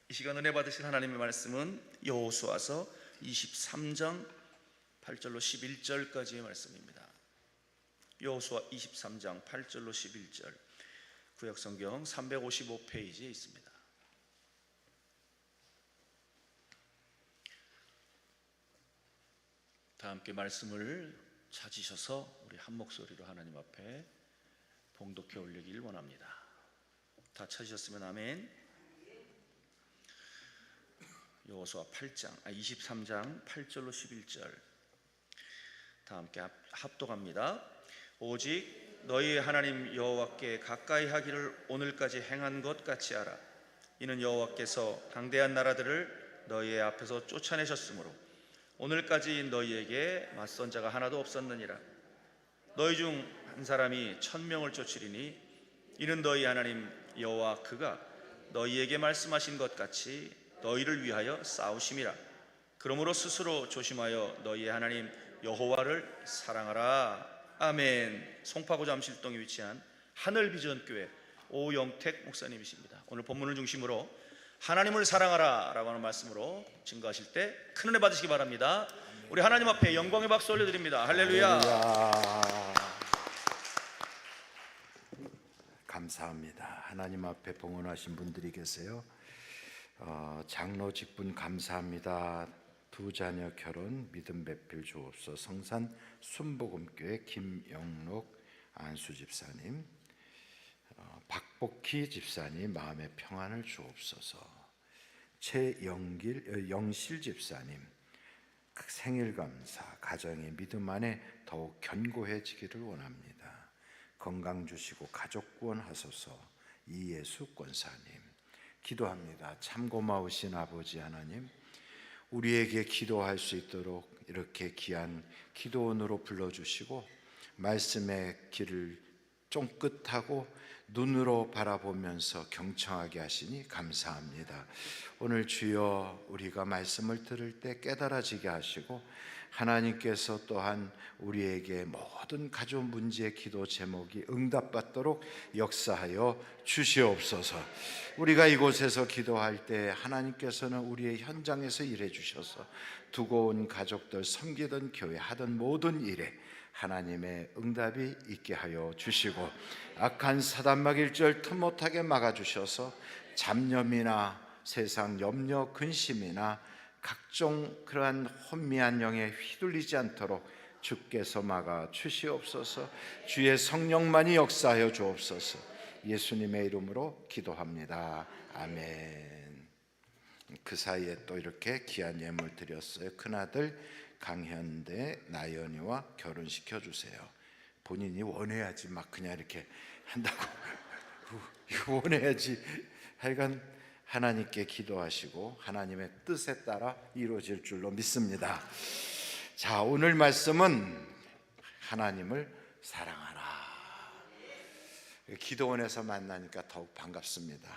이 시간 은혜 받으실 하나님의 말씀은 여호수아서 23장 8절로 11절까지의 말씀입니다. 여호수아 23장 8절로 11절, 구약성경 355페이지에 있습니다. 다 함께 말씀을 찾으셔서 우리 한 목소리로 하나님 앞에 봉독해 올리길 원합니다. 다 찾으셨으면 아멘. 여호수아 23장 8절로 11절 다 함께 합독합니다. 오직 너희 하나님 여호와께 가까이 하기를 오늘까지 행한 것 같이 하라. 이는 여호와께서 강대한 나라들을 너희의 앞에서 쫓아내셨으므로 오늘까지 너희에게 맞선 자가 하나도 없었느니라. 너희 중 한 사람이 1000명을 쫓으리니 이는 너희 하나님 여호와 그가 너희에게 말씀하신 것 같이 너희를 위하여 싸우심이라. 그러므로 스스로 조심하여 너희의 하나님 여호와를 사랑하라. 아멘. 송파구 잠실동에 위치한 하늘비전교회 오영택 목사님이십니다. 오늘 본문을 중심으로 하나님을 사랑하라 라고 하는 말씀으로 증거하실 때 큰 은혜 받으시기 바랍니다. 우리 하나님 앞에 영광의 박수 올려드립니다. 할렐루야. 감사합니다. 하나님 앞에 봉헌하신 분들이 계세요. 장로 직분 감사합니다. 두 자녀 결혼 믿음 배필 주옵소서. 성산 순복음교회 김영록 안수 집사님, 박복희 집사님 마음의 평안을 주옵소서. 영실 집사님 생일 감사, 가정의 믿음 안에 더욱 견고해지기를 원합니다. 건강 주시고 가족 구원하소서. 이예수 권사님 기도합니다. 참 고마우신 아버지 하나님, 우리에게 기도할 수 있도록 이렇게 귀한 기도원으로 불러주시고 말씀의 길을 쫑긋하고 눈으로 바라보면서 경청하게 하시니 감사합니다. 오늘 주여 우리가 말씀을 들을 때 깨달아지게 하시고 하나님께서 또한 우리에게 모든 가족 문제의 기도 제목이 응답받도록 역사하여 주시옵소서. 우리가 이곳에서 기도할 때 하나님께서는 우리의 현장에서 일해 주셔서 두고 온 가족들, 섬기던 교회, 하던 모든 일에 하나님의 응답이 있게 하여 주시고 악한 사단막일절 틈 못하게 막아주셔서 잡념이나 세상 염려, 근심이나 각종 그러한 혼미한 영에 휘둘리지 않도록 주께서 막아 주시옵소서. 주의 성령만이 역사하여 주옵소서. 예수님의 이름으로 기도합니다. 아멘. 그 사이에 또 이렇게 귀한 예물 드렸어요. 큰아들 강현대 나연이와 결혼시켜 주세요. 본인이 원해야지 막 그냥 이렇게 한다고 이거 원해야지. 하여간 하나님께 기도하시고 하나님의 뜻에 따라 이루어질 줄로 믿습니다. 자, 오늘 말씀은 하나님을 사랑하라. 기도원에서 만나니까 더욱 반갑습니다.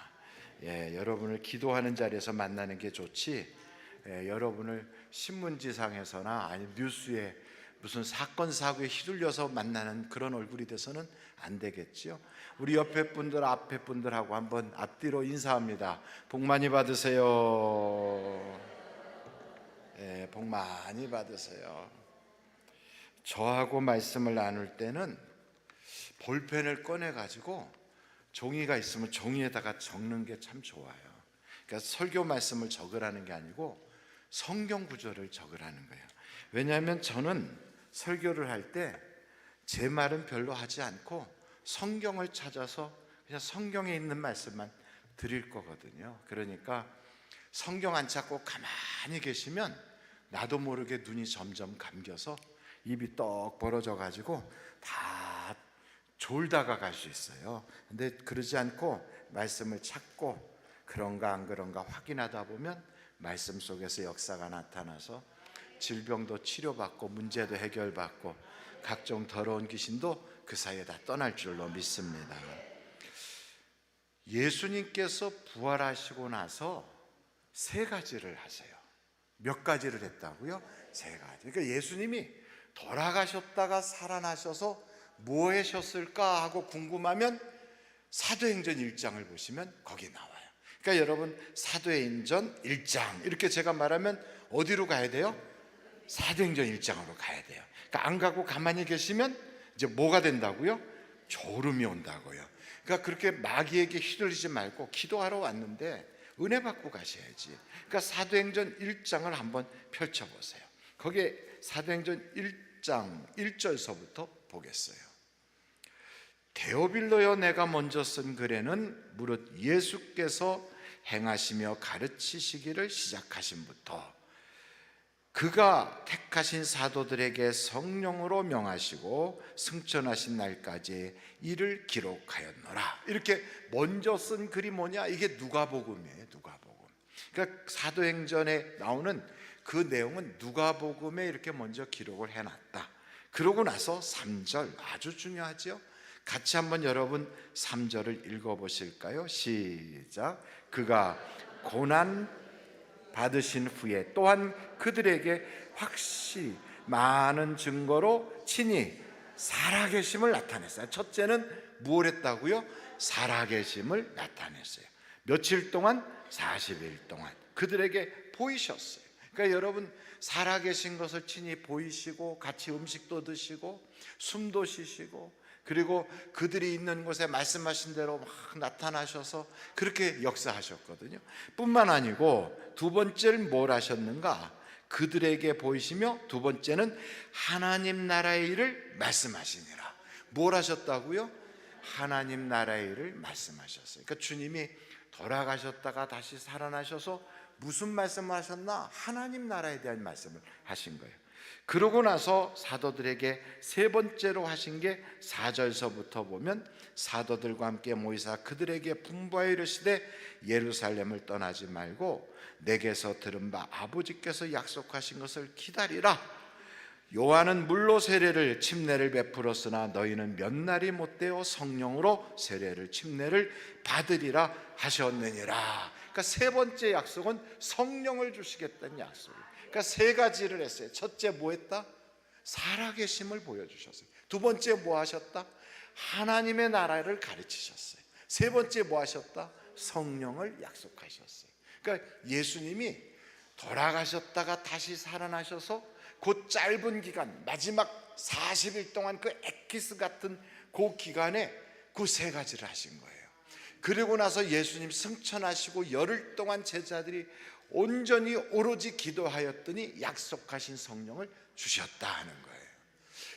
여러분을 기도하는 자리에서 만나는 게 좋지, 여러분을 신문지상에서나 아니면 뉴스에 무슨 사건 사고에 휘둘려서 만나는 그런 얼굴이 돼서는 안 되겠죠. 우리 옆에 분들 앞에 분들하고 한번 앞뒤로 인사합니다. 복 많이 받으세요. 복 많이 받으세요. 저하고 말씀을 나눌 때는 볼펜을 꺼내 가지고 종이가 있으면 종이에다가 적는 게 참 좋아요. 그러니까 설교 말씀을 적으라는 게 아니고 성경 구절을 적으라는 거예요. 왜냐하면 저는 설교를 할 때 제 말은 별로 하지 않고 성경을 찾아서 그냥 성경에 있는 말씀만 드릴 거거든요. 그러니까 성경 안 찾고 가만히 계시면 나도 모르게 눈이 점점 감겨서 입이 떡 벌어져 가지고 다 졸다가 갈 수 있어요. 근데 그러지 않고 말씀을 찾고 그런가 안 그런가 확인하다 보면 말씀 속에서 역사가 나타나서 질병도 치료받고 문제도 해결받고 각종 더러운 귀신도 그 사이에 다 떠날 줄로 믿습니다. 예수님께서 부활하시고 나서 3가지를 하세요. 몇 가지를 했다고요? 3가지. 그러니까 예수님이 돌아가셨다가 살아나셔서 뭐 하셨을까 하고 궁금하면 사도행전 1장을 보시면 거기 나와요. 그러니까 여러분 사도행전 1장 이렇게 제가 말하면 어디로 가야 돼요? 사도행전 1장으로 가야 돼요. 그러니까 안 가고 가만히 계시면 이제 뭐가 된다고요? 졸음이 온다고요. 그러니까 그렇게 마귀에게 휘둘리지 말고 기도하러 왔는데 은혜 받고 가셔야지. 그러니까 사도행전 1장을 한번 펼쳐보세요. 거기에 사도행전 1장 1절서부터 보겠어요. 데오빌로여, 내가 먼저 쓴 글에는 무릇 예수께서 행하시며 가르치시기를 시작하신부터 그가 택하신 사도들에게 성령으로 명하시고 승천하신 날까지 이를 기록하였노라. 이렇게 먼저 쓴 글이 뭐냐? 이게 누가복음이에요. 누가복음. 그러니까 사도행전에 나오는 그 내용은 누가복음에 이렇게 먼저 기록을 해놨다. 그러고 나서 3절 아주 중요하죠. 같이 한번 여러분 3절을 읽어보실까요? 시작. 그가 고난 받으신 후에 또한 그들에게 확실히 많은 증거로 친히 살아계심을 나타냈어요. 첫째는 무엇 했다고요? 살아계심을 나타냈어요. 며칠 동안? 40일 동안 그들에게 보이셨어요. 그러니까 여러분 살아계신 것을 친히 보이시고 같이 음식도 드시고 숨도 쉬시고 그리고 그들이 있는 곳에 말씀하신 대로 막 나타나셔서 그렇게 역사하셨거든요. 뿐만 아니고 두 번째는 뭘 하셨는가? 그들에게 보이시며 두 번째는 하나님 나라의 일을 말씀하시니라. 뭘 하셨다고요? 하나님 나라의 일을 말씀하셨어요. 그러니까 주님이 돌아가셨다가 다시 살아나셔서 무슨 말씀을 하셨나? 하나님 나라에 대한 말씀을 하신 거예요. 그러고 나서 사도들에게 세 번째로 하신 게 4절서부터 보면 사도들과 함께 모이사 그들에게 분부하여 이르시되 예루살렘을 떠나지 말고 내게서 들은 바 아버지께서 약속하신 것을 기다리라. 요한은 물로 세례를 침례를 베풀었으나 너희는 몇 날이 못되어 성령으로 세례를 침례를 받으리라 하셨느니라. 그러니까 세 번째 약속은 성령을 주시겠다는 약속이에요. 그러니까 세 가지를 했어요. 첫째 뭐 했다? 살아계심을 보여주셨어요. 두 번째 뭐 하셨다? 하나님의 나라를 가르치셨어요. 세 번째 뭐 하셨다? 성령을 약속하셨어요. 그러니까 예수님이 돌아가셨다가 다시 살아나셔서 그 짧은 기간 마지막 40일 동안 그 엑기스 같은 그 기간에 그 세 가지를 하신 거예요. 그리고 나서 예수님 승천하시고 열흘 동안 제자들이 온전히 오로지 기도하였더니 약속하신 성령을 주셨다 하는 거예요.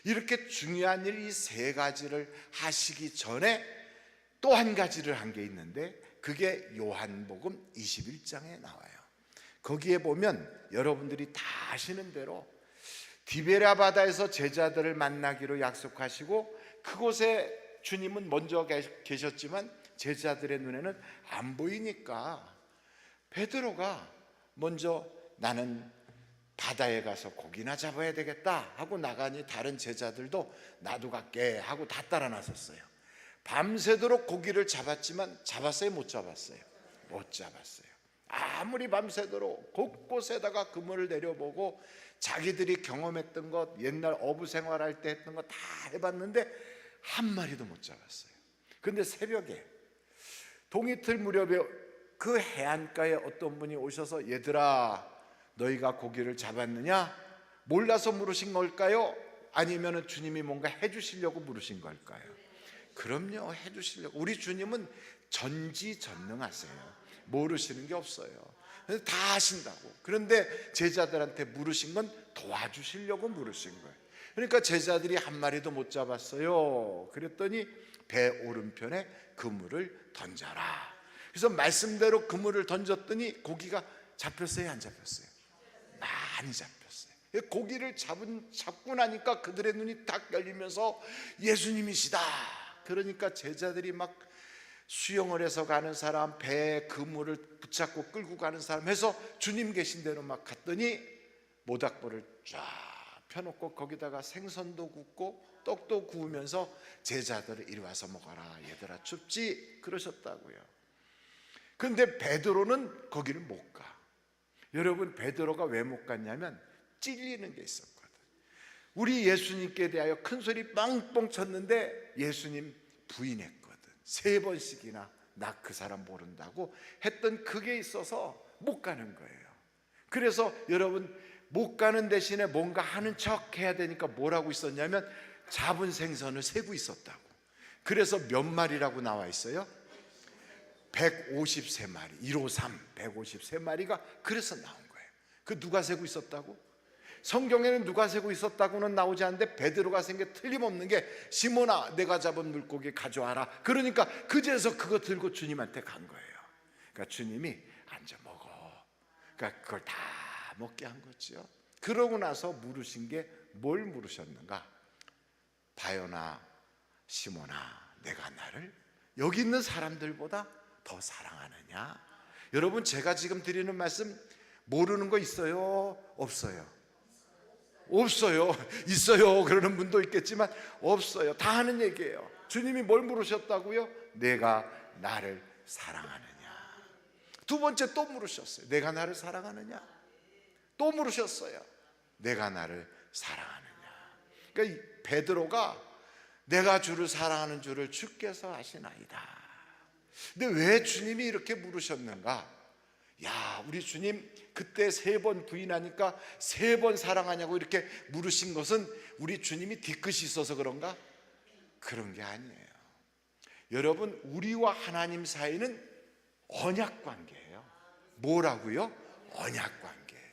이렇게 중요한 일 이 세 가지를 하시기 전에 또 한 가지를 한 게 있는데 그게 요한복음 21장에 나와요. 거기에 보면 여러분들이 다 아시는 대로 디베랴 바다에서 제자들을 만나기로 약속하시고 그곳에 주님은 먼저 계셨지만 제자들의 눈에는 안 보이니까 베드로가 먼저 나는 바다에 가서 고기나 잡아야 되겠다 하고 나가니 다른 제자들도 나도 갈게 하고 다 따라 나섰어요. 밤새도록 고기를 잡았지만 잡았어요? 못 잡았어요? 못 잡았어요. 아무리 밤새도록 곳곳에다가 그물을 내려보고 자기들이 경험했던 것 옛날 어부 생활할 때 했던 거 다 해봤는데 한 마리도 못 잡았어요. 근데 새벽에 동이틀 무렵에 그 해안가에 어떤 분이 오셔서 얘들아 너희가 고기를 잡았느냐? 몰라서 물으신 걸까요? 아니면 주님이 뭔가 해주시려고 물으신 걸까요? 그럼요, 해주시려고. 우리 주님은 전지전능하세요. 모르시는 게 없어요. 다 하신다고. 그런데 제자들한테 물으신 건 도와주시려고 물으신 거예요. 그러니까 제자들이 한 마리도 못 잡았어요. 그랬더니 배 오른편에 그물을 던져라. 그래서 말씀대로 그물을 던졌더니 고기가 잡혔어요? 안 잡혔어요? 많이 잡혔어요. 고기를 잡고 나니까 그들의 눈이 딱 열리면서 예수님이시다. 그러니까 제자들이 막 수영을 해서 가는 사람, 배에 그물을 붙잡고 끌고 가는 사람 해서 주님 계신 대로 막 갔더니 모닥불을 쫙 펴놓고 거기다가 생선도 굽고 떡도 구우면서 제자들을 이리 와서 먹어라. 얘들아 춥지? 그러셨다고요. 그런데 베드로는 거기를 못 가. 여러분 베드로가 왜 못 갔냐면 찔리는 게 있었거든. 우리 예수님께 대하여 큰 소리 뻥뻥 쳤는데 예수님 부인했거든. 3번씩이나 나 그 사람 모른다고 했던 그게 있어서 못 가는 거예요. 그래서 여러분, 못 가는 대신에 뭔가 하는 척 해야 되니까 뭘 하고 있었냐면 잡은 생선을 세고 있었다고. 그래서 몇 마리라고 나와 있어요? 153마리, 153, 153마리가 그래서 나온 거예요. 그 누가 세고 있었다고? 성경에는 누가 세고 있었다고는 나오지 않는데 베드로가 센 게 틀림없는 게, 시몬아 내가 잡은 물고기 가져와라. 그러니까 그제서 그거 들고 주님한테 간 거예요. 그러니까 주님이 앉아 먹어. 그러니까 그걸 다 먹게 한 거죠. 그러고 나서 물으신 게 뭘 물으셨는가? 바요나 시몬아, 내가 나를 여기 있는 사람들보다 더 사랑하느냐? 여러분, 제가 지금 드리는 말씀 모르는 거 있어요? 없어요? 없어요. 있어요 그러는 분도 있겠지만 없어요. 다 하는 얘기예요. 주님이 뭘 물으셨다고요? 내가 나를 사랑하느냐? 두 번째 또 물으셨어요. 내가 나를 사랑하느냐? 또 물으셨어요. 내가 나를 사랑하느냐? 그러니까 베드로가 내가 주를 사랑하는 줄을 주께서 아시나이다. 근데 왜 주님이 이렇게 물으셨는가? 야, 우리 주님 그때 3번 부인하니까 3번 사랑하냐고 이렇게 물으신 것은 우리 주님이 뒤끝이 있어서 그런가? 그런 게 아니에요. 여러분, 우리와 하나님 사이는 언약 관계예요. 뭐라고요? 언약 관계예요.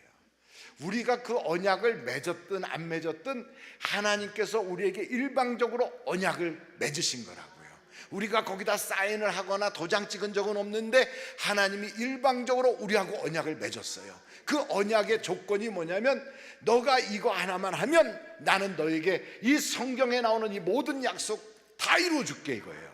우리가 그 언약을 맺었든 안 맺었든 하나님께서 우리에게 일방적으로 언약을 맺으신 거라고요. 우리가 거기다 사인을 하거나 도장 찍은 적은 없는데 하나님이 일방적으로 우리하고 언약을 맺었어요. 그 언약의 조건이 뭐냐면, 너가 이거 하나만 하면 나는 너에게 이 성경에 나오는 이 모든 약속 다 이루어 줄게, 이거예요.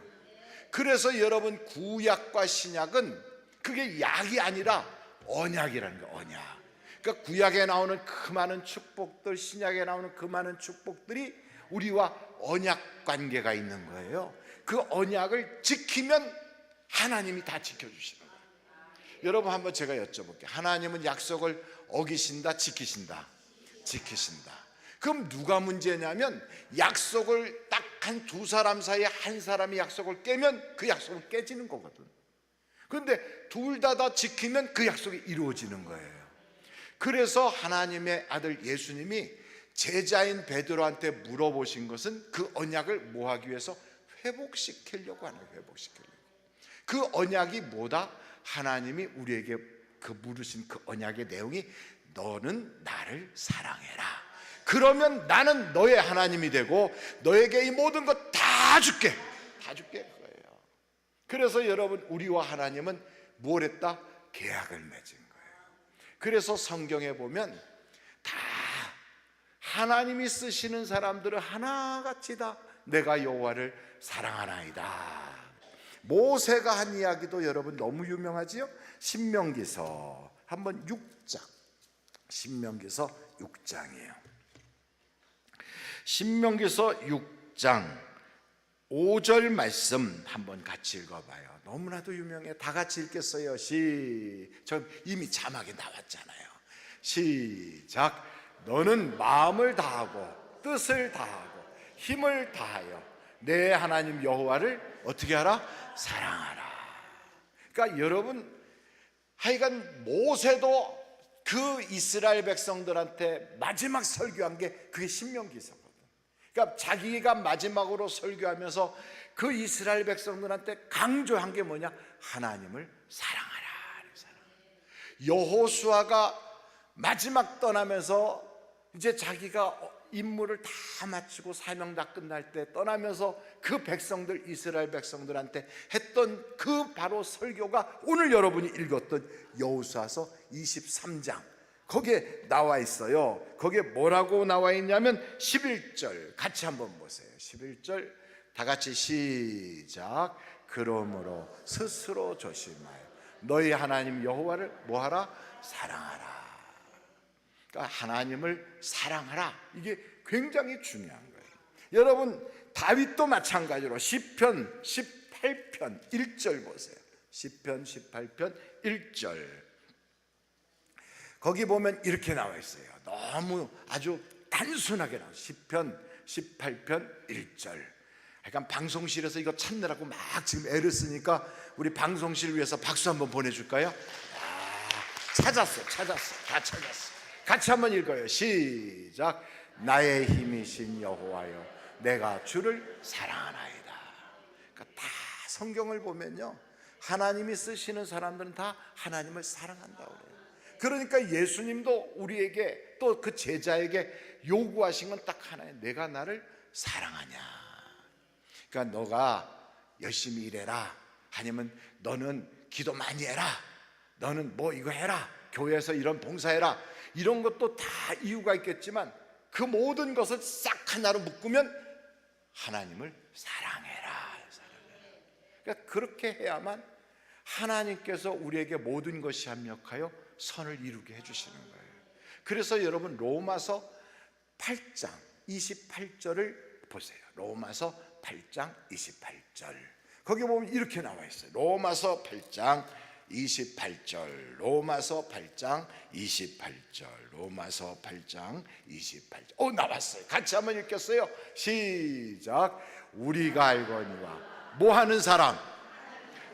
그래서 여러분, 구약과 신약은 그게 약이 아니라 언약이라는 거예요. 언약. 그러니까 구약에 나오는 그 많은 축복들, 신약에 나오는 그 많은 축복들이 우리와 언약 관계가 있는 거예요. 그 언약을 지키면 하나님이 다 지켜주시는 거예요. 여러분, 한번 제가 여쭤볼게요. 하나님은 약속을 어기신다, 지키신다? 지키신다. 그럼 누가 문제냐면, 약속을 딱 한 두 사람 사이에 한 사람이 약속을 깨면 그 약속은 깨지는 거거든. 그런데 둘 다 지키면 그 약속이 이루어지는 거예요. 그래서 하나님의 아들 예수님이 제자인 베드로한테 물어보신 것은 그 언약을 뭐 하기 위해서? 회복시키려고 하는 거예요. 회복시키려고. 그 언약이 뭐다? 하나님이 우리에게 그 물으신 그 언약의 내용이, 너는 나를 사랑해라. 그러면 나는 너의 하나님이 되고 너에게 이 모든 것 다 줄게. 다 줄게, 그거예요. 그래서 여러분, 우리와 하나님은 뭘 했다? 계약을 맺은 거예요. 그래서 성경에 보면 다 하나님이 쓰시는 사람들은 하나같이 다 내가 여호와를 사랑하나이다. 모세가 한 이야기도 여러분 너무 유명하지요? 신명기서 한번 6장, 신명기서 6장이에요. 신명기서 6장 5절 말씀 한번 같이 읽어봐요. 너무나도 유명해. 다 같이 읽겠어요. 저 이미 자막에 나왔잖아요. 시작. 너는 마음을 다하고 뜻을 다하고 힘을 다하여 내 하나님 여호와를 어떻게 하라? 사랑하라. 그러니까 여러분, 하여간 모세도 그 이스라엘 백성들한테 마지막 설교한 게 그게 신명기서거든. 그러니까 자기가 마지막으로 설교하면서 그 이스라엘 백성들한테 강조한 게 뭐냐? 하나님을 사랑하라. 여호수아가 마지막 떠나면서 이제 자기가 임무를 다 마치고 사명 다 끝날 때 떠나면서 그 백성들, 이스라엘 백성들한테 했던 그 바로 설교가 오늘 여러분이 읽었던 여호수아서 23장, 거기에 나와 있어요. 거기에 뭐라고 나와 있냐면 11절 같이 한번 보세요. 11절 다 같이 시작. 그러므로 스스로 조심하여 너희 하나님 여호와를 뭐하라? 사랑하라. 그러니까 하나님을 사랑하라. 이게 굉장히 중요한 거예요. 여러분, 다윗도 마찬가지로 시편 18편 1절 보세요. 시편 18편 1절. 거기 보면 이렇게 나와 있어요. 너무 아주 단순하게 나와. 시편 18편 1절. 약간 방송실에서 이거 찾느라고 막 지금 애를 쓰니까 우리 방송실 위해서 박수 한번 보내줄까요? 찾았어. 다 찾았어. 같이 한번 읽어요. 시작. 나의 힘이신 여호와여, 내가 주를 사랑하나이다. 그러니까 다 성경을 보면요, 하나님이 쓰시는 사람들은 다 하나님을 사랑한다고 그래요. 그러니까 예수님도 우리에게 또 그 제자에게 요구하신 건 딱 하나예요. 내가 나를 사랑하냐. 그러니까 너가 열심히 일해라, 아니면 너는 기도 많이 해라, 너는 뭐 이거 해라, 교회에서 이런 봉사해라, 이런 것도 다 이유가 있겠지만 그 모든 것을 싹 하나로 묶으면 하나님을 사랑해라. 그러니까 그렇게 해야만 하나님께서 우리에게 모든 것이 합력하여 선을 이루게 해주시는 거예요. 그래서 여러분 로마서 8장 28절을 보세요. 로마서 8장 28절, 거기 보면 이렇게 나와 있어요. 로마서 8장 28절, 로마서 8장 28절, 로마서 8장 28절. 나왔어요. 같이 한번 읽겠어요. 시작. 우리가 알거니와 뭐하는 사람?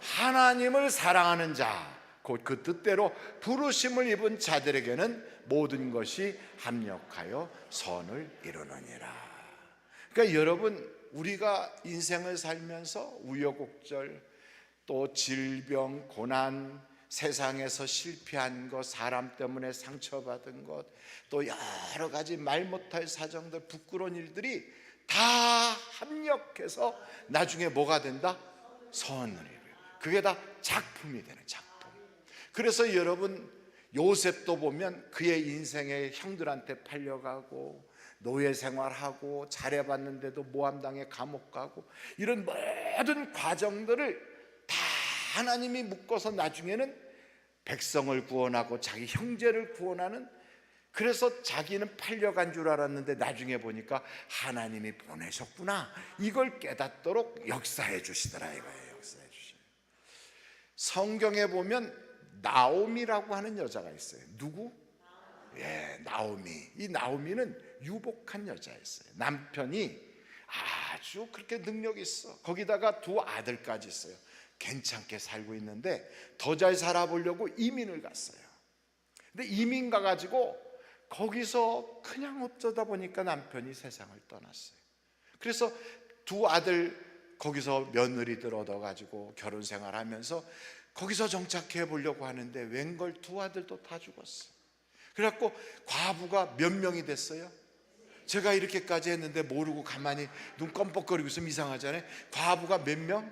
하나님을 사랑하는 자, 곧 그 뜻대로 부르심을 입은 자들에게는 모든 것이 합력하여 선을 이루느니라. 그러니까 여러분, 우리가 인생을 살면서 우여곡절, 또 질병, 고난, 세상에서 실패한 것, 사람 때문에 상처받은 것, 또 여러 가지 말 못할 사정들, 부끄러운 일들이 다 합력해서 나중에 뭐가 된다? 선을 이루어요. 그게 다 작품이 되는 작품. 그래서 여러분, 요셉도 보면 그의 인생에 형들한테 팔려가고 노예 생활하고 잘해봤는데도 모함당해 감옥 가고 이런 모든 과정들을 다 하나님이 묶어서 나중에는 백성을 구원하고 자기 형제를 구원하는, 그래서 자기는 팔려간 줄 알았는데 나중에 보니까 하나님이 보내셨구나, 이걸 깨닫도록 역사해 주시더라 이거예요. 역사해 주셔요. 성경에 보면 나오미라고 하는 여자가 있어요. 누구? 나오미. 이 나오미는 유복한 여자였어요. 남편이 아주 그렇게 능력 있어. 거기다가 두 아들까지 있어요. 괜찮게 살고 있는데 더 잘 살아보려고 이민을 갔어요. 근데 이민 가가지고 거기서 그냥 어쩌다 보니까 남편이 세상을 떠났어요. 그래서 두 아들 거기서 며느리들 얻어가지고 결혼 생활하면서 거기서 정착해 보려고 하는데 웬걸 두 아들도 다 죽었어요. 그래갖고 과부가 몇 명이 됐어요? 제가 이렇게까지 했는데 모르고 가만히 눈 껌뻑거리고 있으면 이상하잖아요. 과부가 몇 명?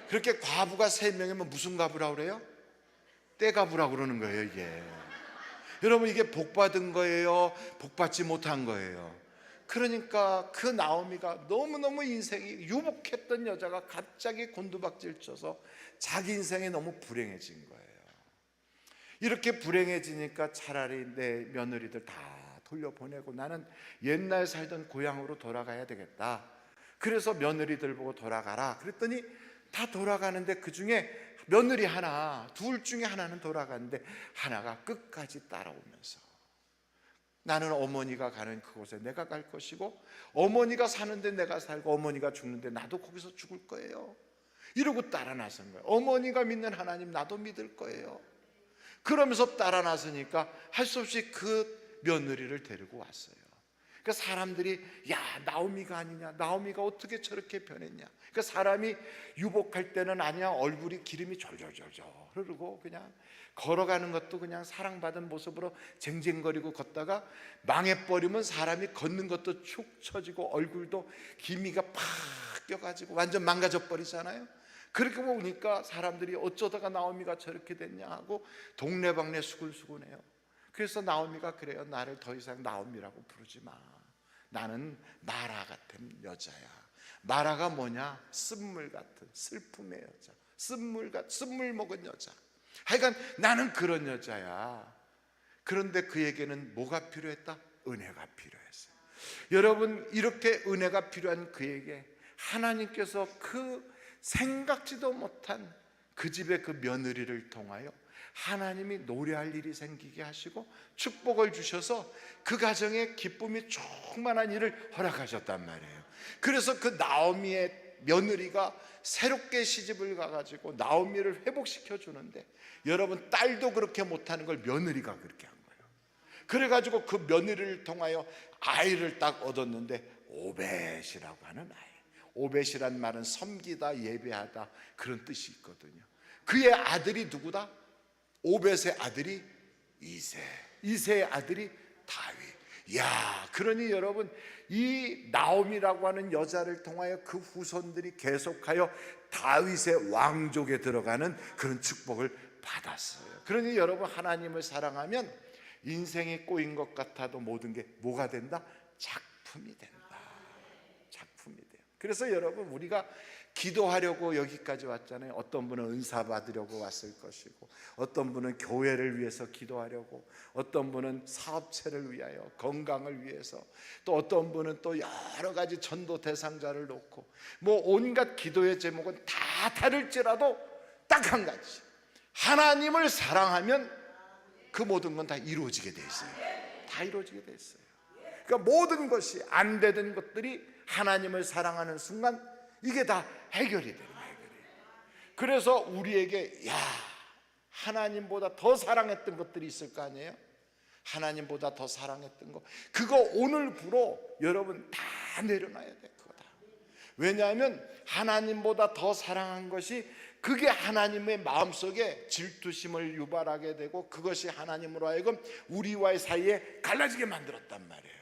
그렇게 과부가 3명이면 무슨 과부라고 그래요? 떼과부라고 그러는 거예요. 이게 여러분, 이게 복받은 거예요? 복받지 못한 거예요? 그러니까 그 나오미가 너무너무 인생이 유복했던 여자가 갑자기 곤두박질 쳐서 자기 인생이 너무 불행해진 거예요. 이렇게 불행해지니까 차라리 내 며느리들 다 돌려보내고 나는 옛날 살던 고향으로 돌아가야 되겠다. 그래서 며느리들 보고 돌아가라 그랬더니 다 돌아가는데 그 중에 며느리 하나, 둘 중에 하나는 돌아가는데 하나가 끝까지 따라오면서 나는 어머니가 가는 그곳에 내가 갈 것이고 어머니가 사는데 내가 살고 어머니가 죽는데 나도 거기서 죽을 거예요, 이러고 따라 나선 거예요. 어머니가 믿는 하나님 나도 믿을 거예요. 그러면서 따라 나서니까 할 수 없이 그 며느리를 데리고 왔어요. 그러니까 사람들이 야, 나오미가 아니냐, 나오미가 어떻게 저렇게 변했냐. 그러니까 사람이 유복할 때는 아니야 얼굴이 기름이 졸졸졸졸 흐르고 그냥 걸어가는 것도 그냥 사랑받은 모습으로 쟁쟁거리고 걷다가 망해버리면 사람이 걷는 것도 축 처지고 얼굴도 기미가 팍 껴가지고 완전 망가져 버리잖아요. 그렇게 보니까 사람들이 어쩌다가 나오미가 저렇게 됐냐 하고 동네방네 수군수군해요. 그래서 나오미가 그래요. 나를 더 이상 나오미라고 부르지 마. 나는 마라 같은 여자야. 마라가 뭐냐? 쓴물 같은 슬픔의 여자, 쓴물 먹은 여자. 하여간 나는 그런 여자야. 그런데 그에게는 뭐가 필요했다? 은혜가 필요했어요. 여러분, 이렇게 은혜가 필요한 그에게 하나님께서 그 생각지도 못한 그 집의 그 며느리를 통하여 하나님이 노래할 일이 생기게 하시고 축복을 주셔서 그 가정에 기쁨이 충만한 일을 허락하셨단 말이에요. 그래서 그 나오미의 며느리가 새롭게 시집을 가가지고 나오미를 회복시켜 주는데, 여러분 딸도 그렇게 못하는 걸 며느리가 그렇게 한 거예요. 그래가지고 그 며느리를 통하여 아이를 딱 얻었는데, 오벳이라고 하는 아이. 오벳이란 말은 섬기다, 예배하다, 그런 뜻이 있거든요. 그의 아들이 누구다? 오벳의 아들이 이새, 이새의 아들이 다윗. 야, 그러니 여러분, 이 나오미라고 하는 여자를 통하여 그 후손들이 계속하여 다윗의 왕족에 들어가는 그런 축복을 받았어요. 그러니 여러분, 하나님을 사랑하면 인생이 꼬인 것 같아도 모든 게 뭐가 된다? 작품이 된다. 작품이 돼요. 그래서 여러분, 우리가 기도하려고 여기까지 왔잖아요. 어떤 분은 은사 받으려고 왔을 것이고, 어떤 분은 교회를 위해서 기도하려고, 어떤 분은 사업체를 위하여, 건강을 위해서, 또 어떤 분은 또 여러 가지 전도 대상자를 놓고, 뭐 온갖 기도의 제목은 다 다를지라도 딱 한 가지, 하나님을 사랑하면 그 모든 건 다 이루어지게 돼 있어요. 다 이루어지게 돼 있어요. 그러니까 모든 것이 안 되던 것들이 하나님을 사랑하는 순간 이게 다 해결이 되는 거예요. 그래서 우리에게 하나님보다 더 사랑했던 것들이 있을 거 아니에요? 하나님보다 더 사랑했던 거, 그거 오늘부로 여러분 다 내려놔야 돼. 그거다. 왜냐하면 하나님보다 더 사랑한 것이, 그게 하나님의 마음속에 질투심을 유발하게 되고, 그것이 하나님으로 하여금 우리와의 사이에 갈라지게 만들었단 말이에요.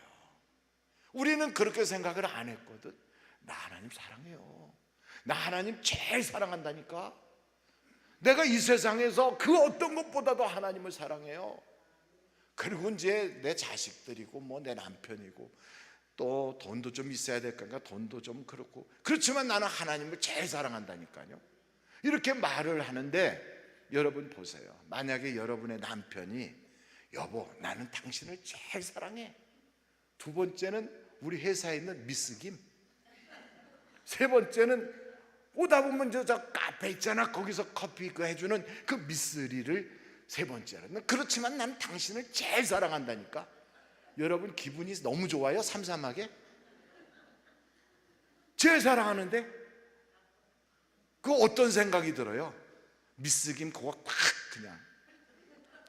우리는 그렇게 생각을 안 했거든. 나 하나님 사랑해요. 나 하나님 제일 사랑한다니까. 내가 이 세상에서 그 어떤 것보다도 하나님을 사랑해요. 그리고 이제 내 자식들이고 뭐 내 남편이고 또 돈도 좀 있어야 될 거니까 돈도 좀 그렇고, 그렇지만 나는 하나님을 제일 사랑한다니까요. 이렇게 말을 하는데, 여러분 보세요. 만약에 여러분의 남편이 여보 나는 당신을 제일 사랑해. 두 번째는 우리 회사에 있는 미스 김. 세 번째는 오다 보면 저 카페 있잖아, 거기서 커피 그 해주는 그 미스리를 세 번째는. 그렇지만 난 당신을 제일 사랑한다니까. 여러분 기분이 너무 좋아요? 삼삼하게? 제일 사랑하는데 그 어떤 생각이 들어요? 미스 김 그거 꽉 그냥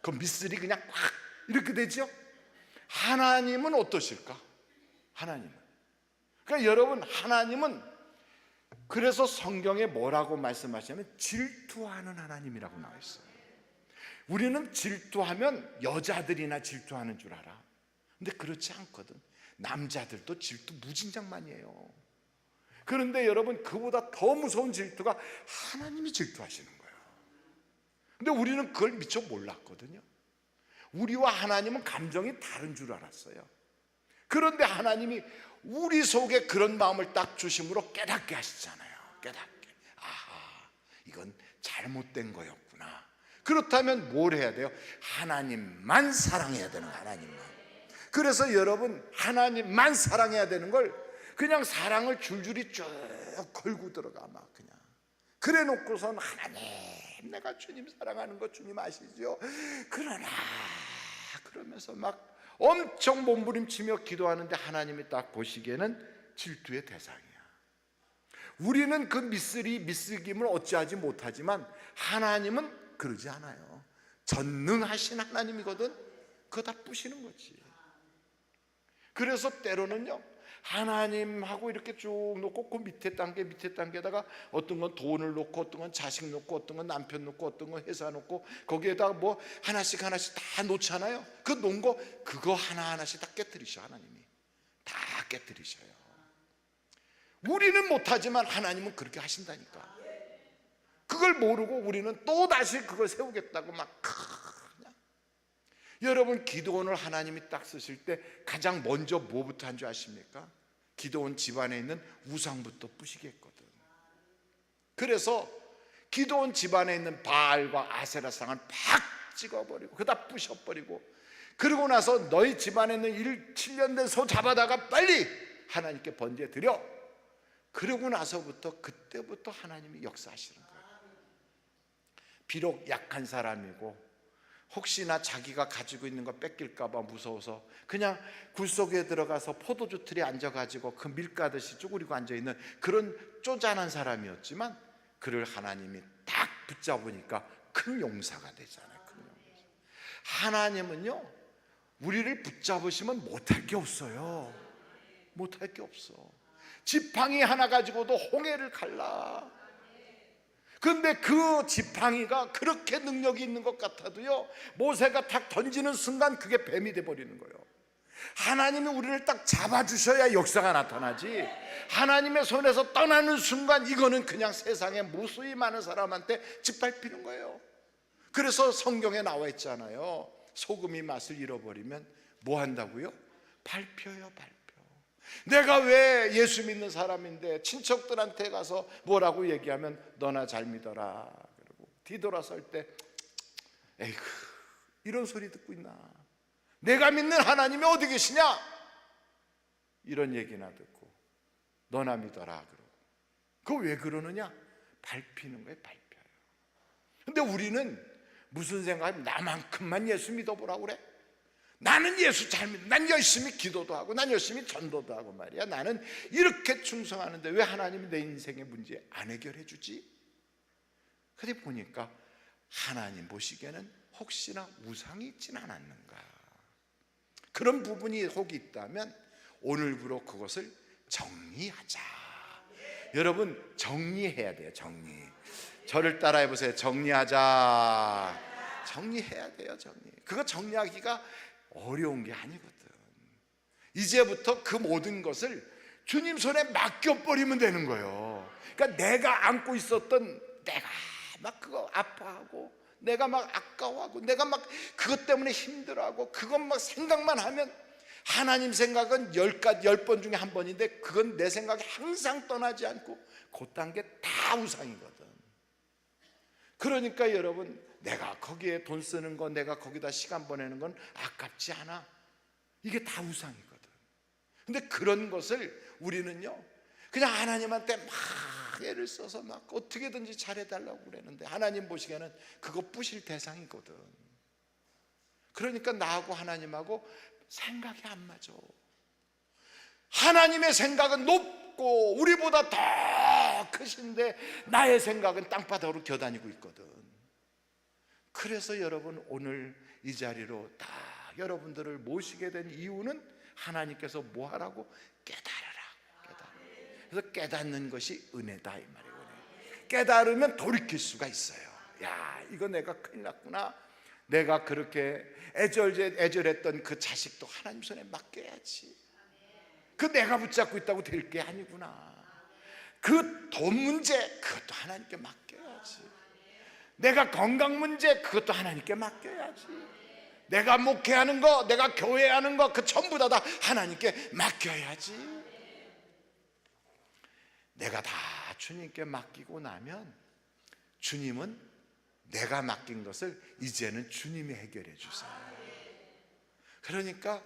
그 미스리 그냥 꽉 이렇게 되죠? 하나님은 어떠실까? 하나님은, 그러니까 여러분, 하나님은 그래서 성경에 뭐라고 말씀하시냐면 질투하는 하나님이라고 나와 있어요. 우리는 질투하면 여자들이나 질투하는 줄 알아. 근데 그렇지 않거든. 남자들도 질투 무진장 많이 해요. 그런데 여러분, 그보다 더 무서운 질투가 하나님이 질투하시는 거예요. 근데 우리는 그걸 미처 몰랐거든요. 우리와 하나님은 감정이 다른 줄 알았어요. 그런데 하나님이 우리 속에 그런 마음을 딱 주심으로 깨닫게 하시잖아요. 깨닫게. 아하, 이건 잘못된 거였구나. 그렇다면 뭘 해야 돼요? 하나님만 사랑해야 되는 거예요. 하나님만. 그래서 여러분, 하나님만 사랑해야 되는 걸 그냥 사랑을 줄줄이 쭉 걸고 들어가 막 그냥. 그래 놓고선 하나님, 내가 주님 사랑하는 거 주님 아시죠? 그러나 그러면서 막 엄청 몸부림치며 기도하는데 하나님이 딱 보시기에는 질투의 대상이야. 우리는 그 미스김을 어찌하지 못하지만 하나님은 그러지 않아요. 전능하신 하나님이거든. 그거 다 부시는 거지. 그래서 때로는요, 하나님하고 이렇게 쭉 놓고 그 밑에 단계에다가 어떤 건 돈을 놓고, 어떤 건 자식 놓고, 어떤 건 남편 놓고, 어떤 건 회사 놓고, 거기에다가 뭐 하나씩 다 놓잖아요. 그 놓은 거 그거 하나하나씩 다 깨뜨리셔. 하나님이 다 깨뜨리셔요. 우리는 못하지만 하나님은 그렇게 하신다니까. 그걸 모르고 우리는 또 다시 그걸 세우겠다고 막 그냥. 여러분, 기드온을 하나님이 딱 쓰실 때 가장 먼저 뭐부터 한 줄 아십니까? 기드온 집안에 있는 우상부터 부시게 했거든. 그래서 기드온 집안에 있는 바알과 아세라상을 팍 찍어버리고 그다 부셔버리고, 그러고 나서 너희 집안에 있는 7년 된 소 잡아다가 빨리 하나님께 번제 드려. 그러고 나서부터 그때부터 하나님이 역사하시는 거예요. 비록 약한 사람이고 혹시나 자기가 가지고 있는 거 뺏길까 봐 무서워서 그냥 굴 속에 들어가서 포도주 틀에 앉아가지고 그 밀가듯이 쭈그리고 앉아있는 그런 쪼잔한 사람이었지만, 그를 하나님이 딱 붙잡으니까 큰 용사가 되잖아요. 큰 용사. 하나님은요, 우리를 붙잡으시면 못할 게 없어요. 못할 게 없어. 지팡이 하나 가지고도 홍해를 갈라. 근데 그 지팡이가 그렇게 능력이 있는 것 같아도요, 모세가 탁 던지는 순간 그게 뱀이 돼버리는 거예요. 하나님이 우리를 딱 잡아주셔야 역사가 나타나지, 하나님의 손에서 떠나는 순간 이거는 그냥 세상에 무수히 많은 사람한테 짓밟히는 거예요. 그래서 성경에 나와 있잖아요. 소금이 맛을 잃어버리면 뭐 한다고요? 밟혀요, 밟혀. 내가 왜 예수 믿는 사람인데 친척들한테 가서 뭐라고 얘기하면 너나 잘 믿어라 그러고 뒤돌아설 때 에이구 이런 소리 듣고 있나, 내가 믿는 하나님이 어디 계시냐 이런 얘기나 듣고 너나 믿어라 그러고, 그거 왜 그러느냐? 밟히는 거예요, 밟혀요. 근데 우리는 무슨 생각하면 나만큼만 예수 믿어보라고 그래? 나는 예수 잘 믿어, 난 열심히 기도도 하고 난 열심히 전도도 하고 말이야, 나는 이렇게 충성하는데 왜 하나님이 내 인생의 문제 안 해결해 주지? 근데 보니까 하나님 보시기에는 혹시나 우상이 있진 않았는가, 그런 부분이 혹 있다면 오늘부로 그것을 정리하자. 여러분 정리해야 돼요. 정리. 저를 따라해 보세요. 정리하자. 정리해야 돼요. 정리. 그거 정리하기가 어려운 게 아니거든. 이제부터 그 모든 것을 주님 손에 맡겨버리면 되는 거예요. 그러니까 내가 안고 있었던, 내가 막 그거 아파하고 내가 막 아까워하고 내가 막 그것 때문에 힘들어하고 그것 막 생각만 하면, 하나님 생각은 10번 중에 한 번인데 그건 내 생각이 항상 떠나지 않고 그딴 게 다 우상이거든. 그러니까 여러분, 내가 거기에 돈 쓰는 거, 내가 거기다 시간 보내는 건 아깝지 않아. 이게 다 우상이거든. 근데 그런 것을 우리는요 그냥 하나님한테 막 애를 써서 막 어떻게든지 잘해달라고 그러는데 하나님 보시기에는 그거 부실 대상이거든. 그러니까 나하고 하나님하고 생각이 안 맞아. 하나님의 생각은 높고 우리보다 더 크신데 나의 생각은 땅바닥으로 겨다니고 있거든. 그래서 여러분, 오늘 이 자리로 다 여러분들을 모시게 된 이유는 하나님께서 뭐 하라고? 깨달으라. 그래서 깨닫는 것이 은혜다 이 말이에요. 은혜. 깨달으면 돌이킬 수가 있어요. 야, 이거 내가 큰일 났구나. 내가 그렇게 애절했던 그 자식도 하나님 손에 맡겨야지. 그 내가 붙잡고 있다고 될 게 아니구나. 그 돈 문제, 그것도 하나님께 맡겨야지. 내가 건강 문제, 그것도 하나님께 맡겨야지. 내가 목회하는 거, 내가 교회하는 거, 그 전부 다 하나님께 맡겨야지. 내가 다 주님께 맡기고 나면 주님은 내가 맡긴 것을 이제는 주님이 해결해 주세요. 그러니까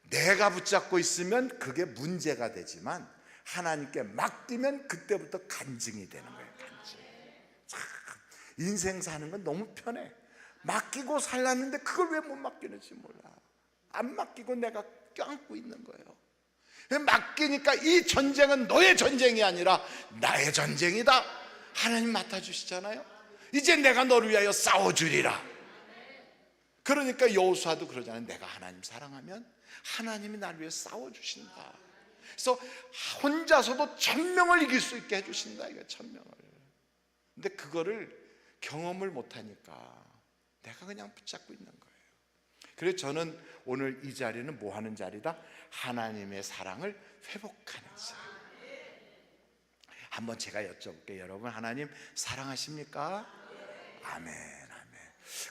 내가 붙잡고 있으면 그게 문제가 되지만 하나님께 맡기면 그때부터 간증이 되는 거예요. 간증. 참, 인생 사는 건 너무 편해. 맡기고 살랐는데 그걸 왜 못 맡기는지 몰라. 안 맡기고 내가 껴안고 있는 거예요. 맡기니까 이 전쟁은 너의 전쟁이 아니라 나의 전쟁이다. 하나님 맡아주시잖아요. 이제 내가 너를 위하여 싸워주리라. 그러니까 여호수아도 그러잖아요. 내가 하나님 사랑하면 하나님이 나를 위해 싸워주신다. 그래서 혼자서도 1000명을 이길 수 있게 해주신다. 이거 1000명을. 근데 그거를 경험을 못하니까 내가 그냥 붙잡고 있는 거예요. 그래서 저는 오늘 이 자리는 뭐 하는 자리다? 하나님의 사랑을 회복하는 자리. 한번 제가 여쭤볼게요. 여러분, 하나님 사랑하십니까? 아멘, 아멘.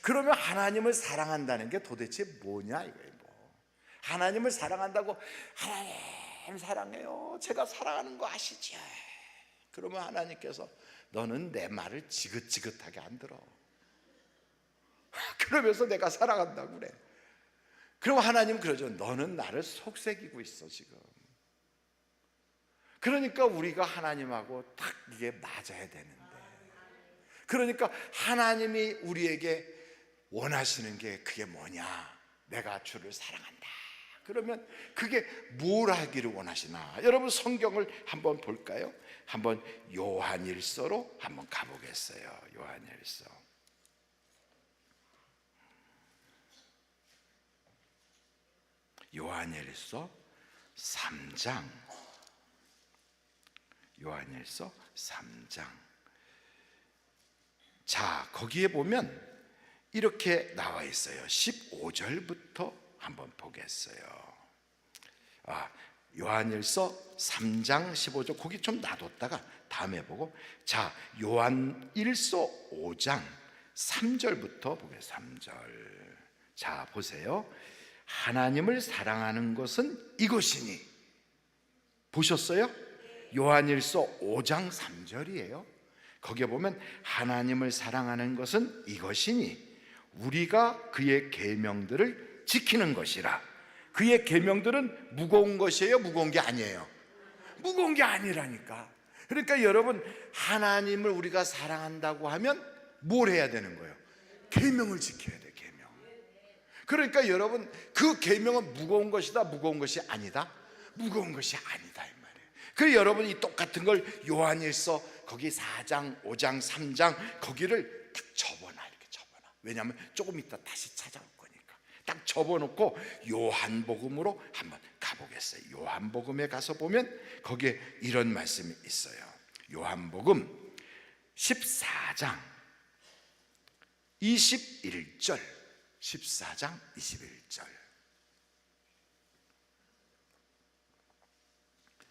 그러면 하나님을 사랑한다는 게 도대체 뭐냐 이거예요. 뭐. 하나님을 사랑한다고, 하나님 사랑해요, 제가 사랑하는 거 아시죠? 그러면 하나님께서 너는 내 말을 지긋지긋하게 안 들어. 그러면서 내가 사랑한다고 그래. 그럼 하나님 그러죠. 너는 나를 속삭이고 있어 지금. 그러니까 우리가 하나님하고 딱 이게 맞아야 되는데, 그러니까 하나님이 우리에게 원하시는 게 그게 뭐냐? 내가 주를 사랑한다. 그러면 그게 뭘 하기를 원하시나? 여러분 성경을 한번 볼까요? 한번 요한일서로 한번 가보겠어요. 요한일서. 요한일서 3장. 요한일서 3장. 자, 거기에 보면 이렇게 나와 있어요. 15절부터 한번 보겠어요. 요한일서 3장 15절 거기 좀 놔뒀다가 다음에 보고, 자, 요한일서 5장 3절부터 보겠습니다. 3절. 자, 보세요. 하나님을 사랑하는 것은 이것이니. 보셨어요? 요한일서 5장 3절이에요. 거기에 보면 하나님을 사랑하는 것은 이것이니 우리가 그의 계명들을 지키는 것이라. 그의 계명들은 무거운 것이에요? 무거운 게 아니에요? 무거운 게 아니라니까. 그러니까 여러분, 하나님을 우리가 사랑한다고 하면 뭘 해야 되는 거예요? 계명을 지켜야 돼. 계명. 그러니까 여러분, 그 계명은 무거운 것이다, 무거운 것이 아니다? 무거운 것이 아니다 이 말이에요. 그래서 여러분, 이 똑같은 걸 요한일서 거기 4장 5장 3장 거기를 딱 접어놔. 이렇게 접어놔. 왜냐하면 조금 이따 다시 찾아올 거니까 딱 접어놓고 요한복음으로 한번 가보겠어요. 요한복음에 가서 보면 거기에 이런 말씀이 있어요. 요한복음 14장 21절. 14장 21절.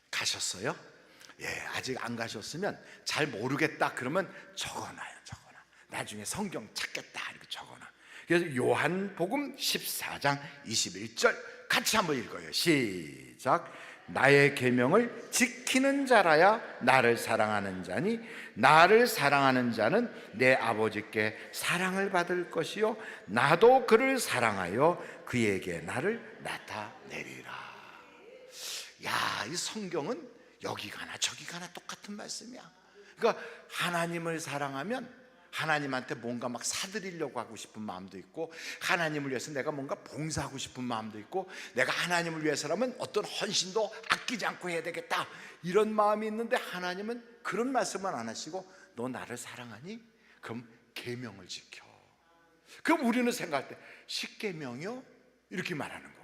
가셨어요? 예, 아직 안 가셨으면 잘 모르겠다 그러면 적어놔요. 적어놔. 나중에 성경 찾겠다 이렇게 적어놔. 그래서 요한복음 14장 21절 같이 한번 읽어요. 시작. 나의 계명을 지키는 자라야 나를 사랑하는 자니 나를 사랑하는 자는 내 아버지께 사랑을 받을 것이요 나도 그를 사랑하여 그에게 나를 나타내리라. 야, 이 성경은 여기 가나 저기 가나 똑같은 말씀이야. 그러니까 하나님을 사랑하면 하나님한테 뭔가 막 사드리려고 하고 싶은 마음도 있고, 하나님을 위해서 내가 뭔가 봉사하고 싶은 마음도 있고, 내가 하나님을 위해서라면 어떤 헌신도 아끼지 않고 해야 되겠다 이런 마음이 있는데, 하나님은 그런 말씀은 안 하시고 너 나를 사랑하니? 그럼 계명을 지켜. 그럼 우리는 생각할 때 십계명이요? 이렇게 말하는 거거든.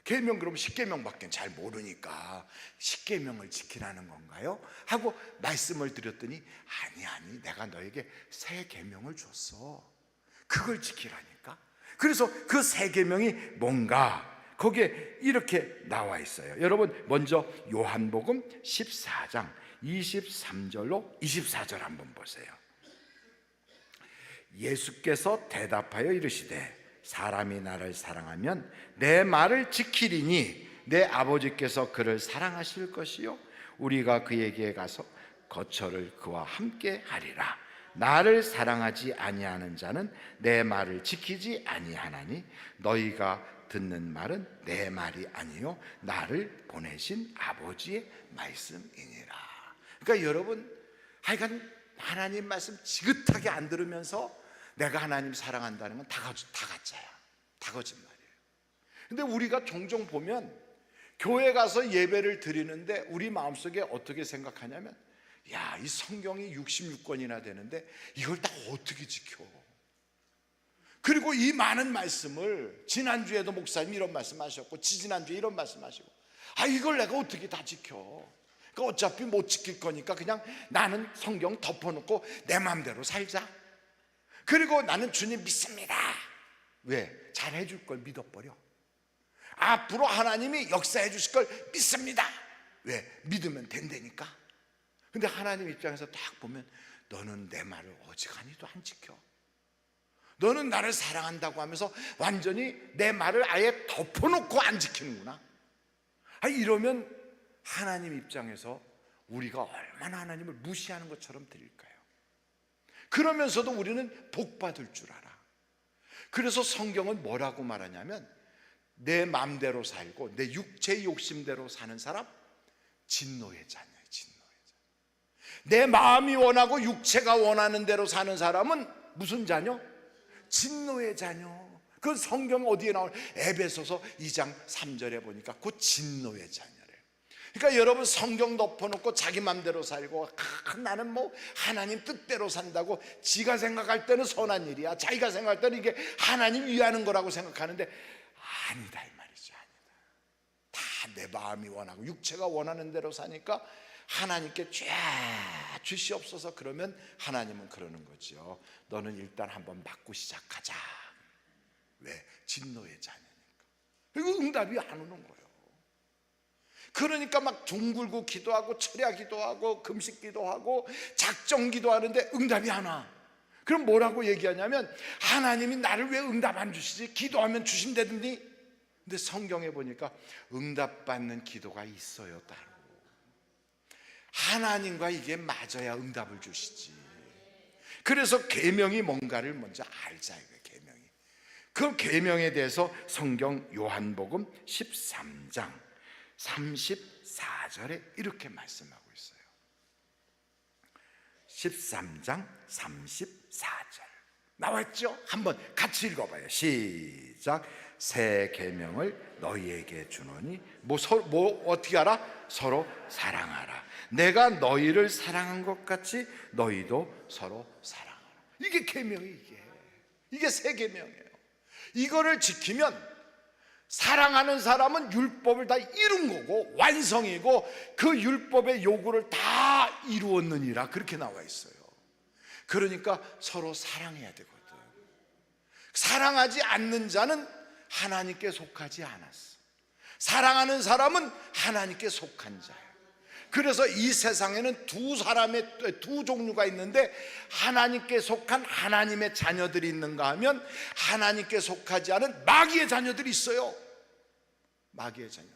계명 그럼 십계명밖에 잘 모르니까 십계명을 지키라는 건가요? 하고 말씀을 드렸더니 아니 내가 너에게 새 계명을 줬어. 그걸 지키라니까. 그래서 그 새 계명이 뭔가 거기에 이렇게 나와 있어요. 여러분 먼저 요한복음 14장 23절로 24절 한번 보세요. 예수께서 대답하여 이르시되 사람이 나를 사랑하면 내 말을 지키리니 내 아버지께서 그를 사랑하실 것이요 우리가 그에게 가서 거처를 그와 함께 하리라. 나를 사랑하지 아니하는 자는 내 말을 지키지 아니하나니 너희가 듣는 말은 내 말이 아니요 나를 보내신 아버지의 말씀이니라. 그러니까 여러분, 하여간 하나님 말씀 지긋하게 안 들으면서 내가 하나님 사랑한다는 건 다 가짜야. 다 거짓말이에요. 근데 우리가 종종 보면 교회 가서 예배를 드리는데 우리 마음속에 어떻게 생각하냐면, 야, 이 성경이 66권이나 되는데 이걸 다 어떻게 지켜? 그리고 이 많은 말씀을 지난주에도 목사님 이런 말씀하셨고 지지난주에 이런 말씀하시고, 이걸 내가 어떻게 다 지켜? 그러니까 어차피 못 지킬 거니까 그냥 나는 성경 덮어놓고 내 마음대로 살자. 그리고 나는 주님 믿습니다. 왜? 잘해줄 걸 믿어버려. 앞으로 하나님이 역사해 주실 걸 믿습니다. 왜? 믿으면 된다니까. 근데 하나님 입장에서 딱 보면 너는 내 말을 어지간히도 안 지켜. 너는 나를 사랑한다고 하면서 완전히 내 말을 아예 덮어놓고 안 지키는구나. 이러면 하나님 입장에서 우리가 얼마나 하나님을 무시하는 것처럼 들릴까요? 그러면서도 우리는 복 받을 줄 알아. 그래서 성경은 뭐라고 말하냐면 내 마음대로 살고 내 육체의 욕심대로 사는 사람 진노의 자녀예요. 진노의 자녀. 내 마음이 원하고 육체가 원하는 대로 사는 사람은 무슨 자녀? 진노의 자녀. 그 성경 어디에 나오는 에베소서 2장 3절에 보니까 그 진노의 자녀래. 그러니까 여러분 성경 덮어놓고 자기 맘대로 살고 나는 뭐 하나님 뜻대로 산다고 지가 생각할 때는 선한 일이야, 자기가 생각할 때는 이게 하나님 위하는 거라고 생각하는데 아니다 이 말이죠. 아니다. 다 내 마음이 원하고 육체가 원하는 대로 사니까 하나님께 쫙 주시옵소서. 그러면 하나님은 그러는 거죠. 너는 일단 한번 맞고 시작하자. 왜? 진노의 자녀니까. 그리고 응답이 안 오는 거예요. 그러니까 막 둥글고 기도하고 철야 기도하고 금식 기도하고 작정 기도하는데 응답이 안 와. 그럼 뭐라고 얘기하냐면 하나님이 나를 왜 응답 안 주시지? 기도하면 주신다더니. 근데 성경에 보니까 응답받는 기도가 있어요 따로. 하나님과 이게 맞아야 응답을 주시지. 그래서 계명이 뭔가를 먼저 알자 이거예요. 계명이. 그 계명에 대해서 성경 요한복음 13장 34절에 이렇게 말씀하고 있어요. 13장 34절 나왔죠? 한번 같이 읽어봐요. 시작. 새 계명을 너희에게 주노니 뭐 어떻게 알아? 서로 사랑하라. 내가 너희를 사랑한 것 같이 너희도 서로 사랑하라. 이게 계명이 이게 새 계명이에요. 이거를 지키면 사랑하는 사람은 율법을 다 이룬 거고 완성이고 그 율법의 요구를 다 이루었느니라 그렇게 나와 있어요. 그러니까 서로 사랑해야 되거든. 사랑하지 않는 자는 하나님께 속하지 않았어. 사랑하는 사람은 하나님께 속한 자예요. 그래서 이 세상에는 두 종류가 있는데 하나님께 속한 하나님의 자녀들이 있는가 하면 하나님께 속하지 않은 마귀의 자녀들이 있어요. 마귀의 자녀.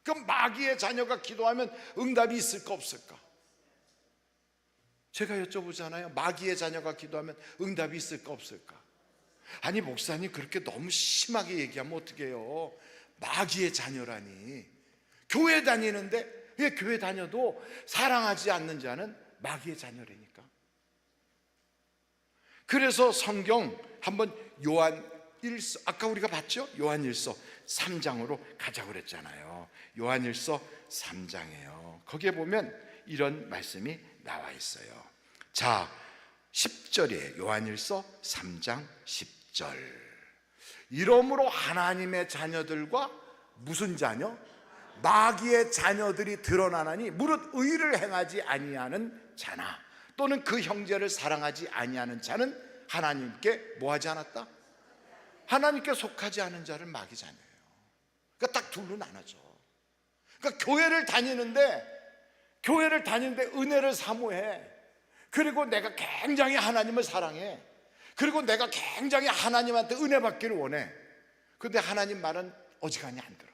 그럼 마귀의 자녀가 기도하면 응답이 있을까 없을까? 제가 여쭤보잖아요. 마귀의 자녀가 기도하면 응답이 있을까 없을까? 아니 목사님 그렇게 너무 심하게 얘기하면 어떡해요? 마귀의 자녀라니. 교회 다니는데 왜 교회 다녀도 사랑하지 않는 자는 마귀의 자녀라니까. 그래서 성경 한번 요한 1서 아까 우리가 봤죠? 요한 1서 3장으로 가자고 그랬잖아요. 요한 1서 3장이에요. 거기에 보면 이런 말씀이 나와 있어요. 자 10절에 요한 1서 3장 10절. 이러므로 하나님의 자녀들과 무슨 자녀? 마귀의 자녀들이 드러나나니 무릇 의를 행하지 아니하는 자나 또는 그 형제를 사랑하지 아니하는 자는 하나님께 뭐하지 않았다? 하나님께 속하지 않은 자를 마귀 자녀예요. 그러니까 딱 둘로 나눠져. 그러니까 교회를 다니는데 은혜를 사모해. 그리고 내가 굉장히 하나님을 사랑해. 그리고 내가 굉장히 하나님한테 은혜 받기를 원해. 그런데 하나님 말은 어지간히 안 들어.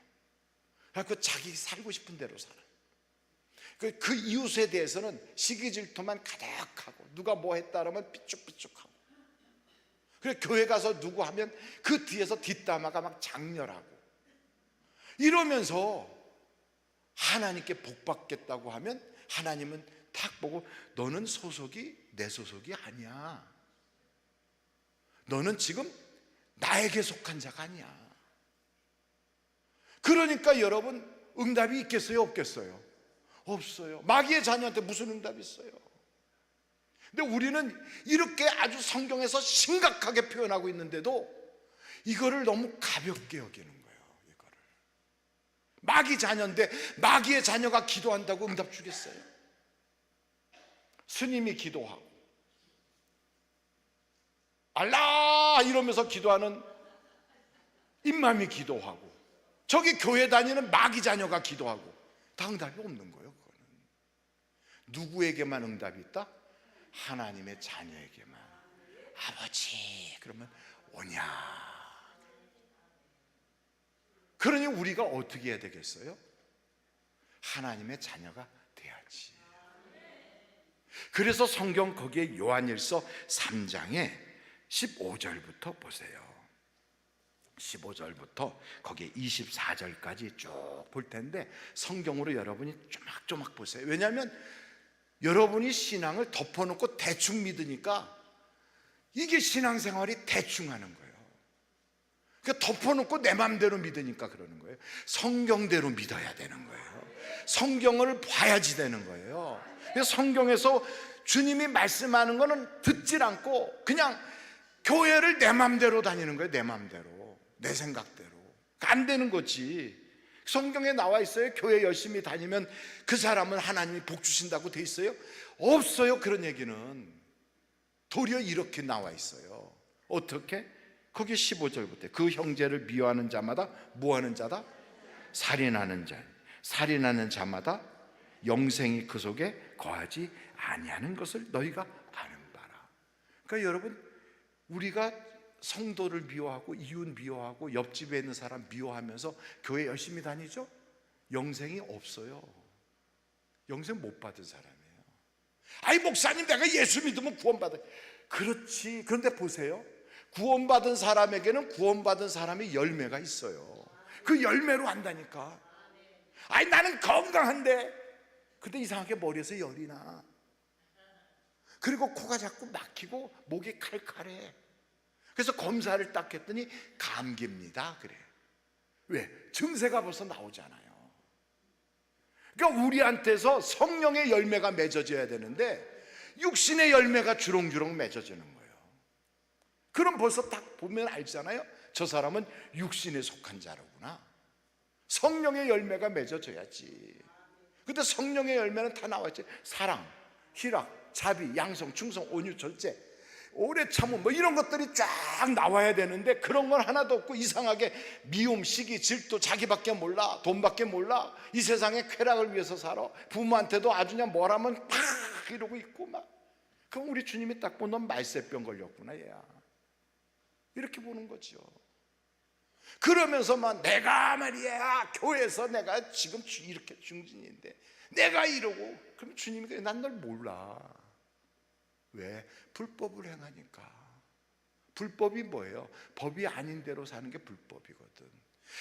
그래서 자기 살고 싶은 대로 살아. 그 이웃에 대해서는 시기 질투만 가득하고 누가 뭐 했다 그러면 삐죽삐죽하고. 그래 교회 가서 누구 하면 그 뒤에서 뒷담화가 막 장렬하고 이러면서 하나님께 복 받겠다고 하면 하나님은 탁 보고 너는 소속이 내 소속이 아니야. 너는 지금 나에게 속한 자가 아니야. 그러니까 여러분 응답이 있겠어요 없겠어요? 없어요. 마귀의 자녀한테 무슨 응답이 있어요? 근데 우리는 이렇게 아주 성경에서 심각하게 표현하고 있는데도 이거를 너무 가볍게 여기는 거예요. 이거를 마귀 자녀인데 마귀의 자녀가 기도한다고 응답 주겠어요? 스님이 기도하고 알라 이러면서 기도하는 임맘이 기도하고 저기 교회 다니는 마귀 자녀가 기도하고 다 응답이 없는 거예요. 그거는 누구에게만 응답이 있다? 하나님의 자녀에게만. 아버지 그러면 오냐. 그러니 우리가 어떻게 해야 되겠어요? 하나님의 자녀가 돼야지. 그래서 성경 거기에 요한일서 3장에 15절부터 보세요. 15절부터 거기에 24절까지 쭉 볼 텐데 성경으로 여러분이 조막조막 보세요. 왜냐하면 여러분이 신앙을 덮어놓고 대충 믿으니까 이게 신앙생활이 대충 하는 거예요. 그러니까 덮어놓고 내 맘대로 믿으니까 그러는 거예요. 성경대로 믿어야 되는 거예요. 성경을 봐야지 되는 거예요. 그래서 성경에서 주님이 말씀하는 거는 듣질 않고 그냥 교회를 내 맘대로 다니는 거예요. 내 맘대로, 내 생각대로. 안 되는 거지. 성경에 나와 있어요. 교회 열심히 다니면 그 사람은 하나님이 복 주신다고 돼 있어요? 없어요. 그런 얘기는. 도리어 이렇게 나와 있어요. 어떻게? 거기 15절부터 그 형제를 미워하는 자마다 뭐하는 자다? 살인하는 자. 살인하는 자마다 영생이 그 속에 거하지 아니하는 것을 너희가 아는 바라. 그러니까 여러분, 우리가 성도를 미워하고 이웃 미워하고 옆집에 있는 사람 미워하면서 교회 열심히 다니죠? 영생이 없어요. 영생 못 받은 사람이에요. 아이 목사님, 내가 예수 믿으면 구원받아. 그렇지. 그런데 보세요, 구원받은 사람에게는 구원받은 사람의 열매가 있어요. 그 열매로 한다니까. 아이 나는 건강한데, 근데 이상하게 머리에서 열이 나. 그리고 코가 자꾸 막히고 목이 칼칼해. 그래서 검사를 딱 했더니 감기입니다 그래. 왜? 증세가 벌써 나오잖아요. 그러니까 우리한테서 성령의 열매가 맺어져야 되는데 육신의 열매가 주렁주렁 맺어지는 거예요. 그럼 벌써 딱 보면 알잖아요. 저 사람은 육신에 속한 자로구나. 성령의 열매가 맺어져야지. 근데 성령의 열매는 다 나왔지. 사랑, 희락, 자비, 양성, 충성, 온유, 절제, 오래 참음, 뭐 이런 것들이 쫙 나와야 되는데 그런 건 하나도 없고 이상하게 미움, 시기, 질투, 자기밖에 몰라, 돈밖에 몰라, 이 세상의 쾌락을 위해서 살아. 부모한테도 아주 그냥 뭐라면 팍 이러고 있고 막. 그럼 우리 주님이 딱 보면 넌 말세병 걸렸구나 얘야, 이렇게 보는 거죠. 그러면서만 내가 말이야 교회에서 내가 지금 이렇게 중진인데 내가 이러고, 그럼 주님이 난 널 몰라. 왜? 불법을 행하니까. 불법이 뭐예요? 법이 아닌 대로 사는 게 불법이거든.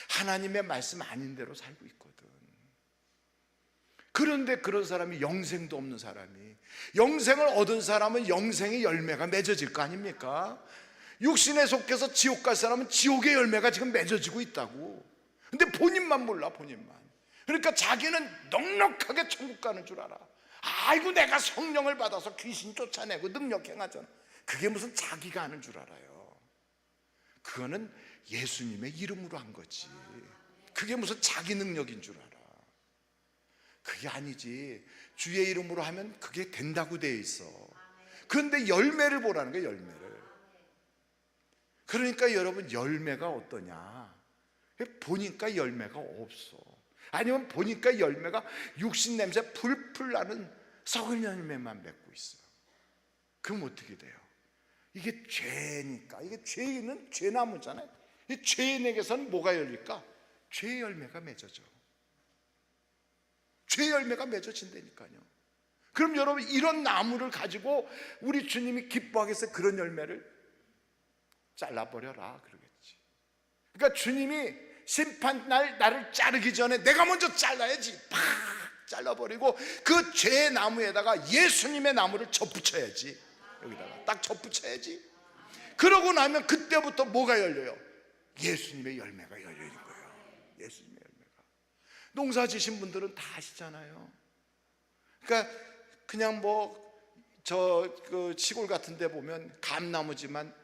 하나님의 말씀 아닌 대로 살고 있거든. 그런데 그런 사람이, 영생도 없는 사람이, 영생을 얻은 사람은 영생의 열매가 맺어질 거 아닙니까? 육신에 속해서 지옥 갈 사람은 지옥의 열매가 지금 맺어지고 있다고. 근데 본인만 몰라, 본인만. 그러니까 자기는 넉넉하게 천국 가는 줄 알아. 아이고 내가 성령을 받아서 귀신 쫓아내고 능력 행하잖아. 그게 무슨 자기가 하는 줄 알아요. 그거는 예수님의 이름으로 한 거지. 그게 무슨 자기 능력인 줄 알아. 그게 아니지. 주의 이름으로 하면 그게 된다고 되어 있어. 그런데 열매를 보라는 거예요, 열매를. 그러니까 여러분, 열매가 어떠냐? 보니까 열매가 없어. 아니면 보니까 열매가 육신 냄새 풀풀 나는 썩은 열매만 맺고 있어요. 그럼 어떻게 돼요? 이게 죄니까. 이게 죄는 죄나무잖아요. 이 죄인에게서는 뭐가 열릴까? 죄의 열매가 맺어져. 죄의 열매가 맺어진다니까요. 그럼 여러분, 이런 나무를 가지고 우리 주님이 기뻐하겠어요? 그런 열매를 잘라버려라 그러겠지. 그러니까 주님이 심판날 나를 자르기 전에 내가 먼저 잘라야지. 팍 잘라버리고 그 죄의 나무에다가 예수님의 나무를 접붙여야지. 여기다가 딱 접붙여야지. 그러고 나면 그때부터 뭐가 열려요? 예수님의 열매가 열리는 거예요. 예수님의 열매가. 농사 지신 분들은 다 아시잖아요. 그러니까 그냥 그 시골 같은 데 보면 감나무지만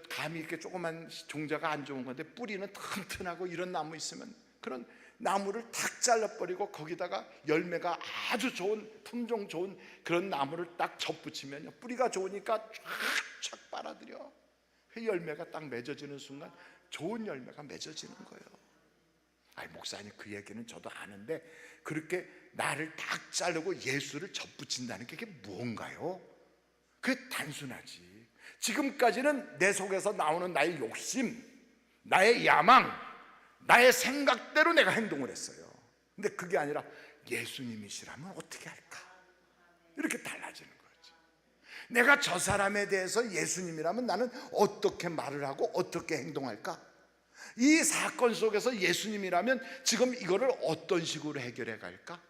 감이 이렇게 조그만 종자가 안 좋은 건데 뿌리는 튼튼하고 이런 나무 있으면 그런 나무를 탁 잘라버리고 거기다가 열매가 아주 좋은, 품종 좋은 그런 나무를 딱 접붙이면요, 뿌리가 좋으니까 쫙쫙 빨아들여. 그 열매가 딱 맺어지는 순간 좋은 열매가 맺어지는 거예요. 아니 목사님, 그 얘기는 저도 아는데 그렇게 나를 딱 자르고 예수를 접붙인다는 게 그게 뭔가요? 그게 단순하지. 지금까지는 내 속에서 나오는 나의 욕심, 나의 야망, 나의 생각대로 내가 행동을 했어요. 근데 그게 아니라 예수님이시라면 어떻게 할까? 이렇게 달라지는 거지. 내가 저 사람에 대해서 예수님이라면 나는 어떻게 말을 하고 어떻게 행동할까? 이 사건 속에서 예수님이라면 지금 이거를 어떤 식으로 해결해 갈까?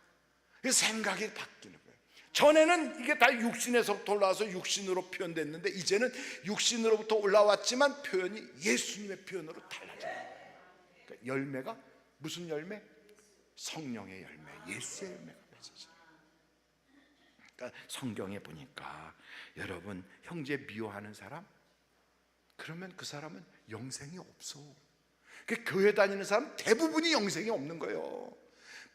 생각이 바뀌는 거예요. 전에는 이게 다 육신에서부터 올라와서 육신으로 표현됐는데 이제는 육신으로부터 올라왔지만 표현이 예수님의 표현으로 달라져요. 그러니까 열매가 무슨 열매? 성령의 열매, 예수의 열매가 맺어져요. 그러니까 성경에 보니까 여러분 형제 미워하는 사람, 그러면 그 사람은 영생이 없어. 그 교회 다니는 사람 대부분이 영생이 없는 거예요.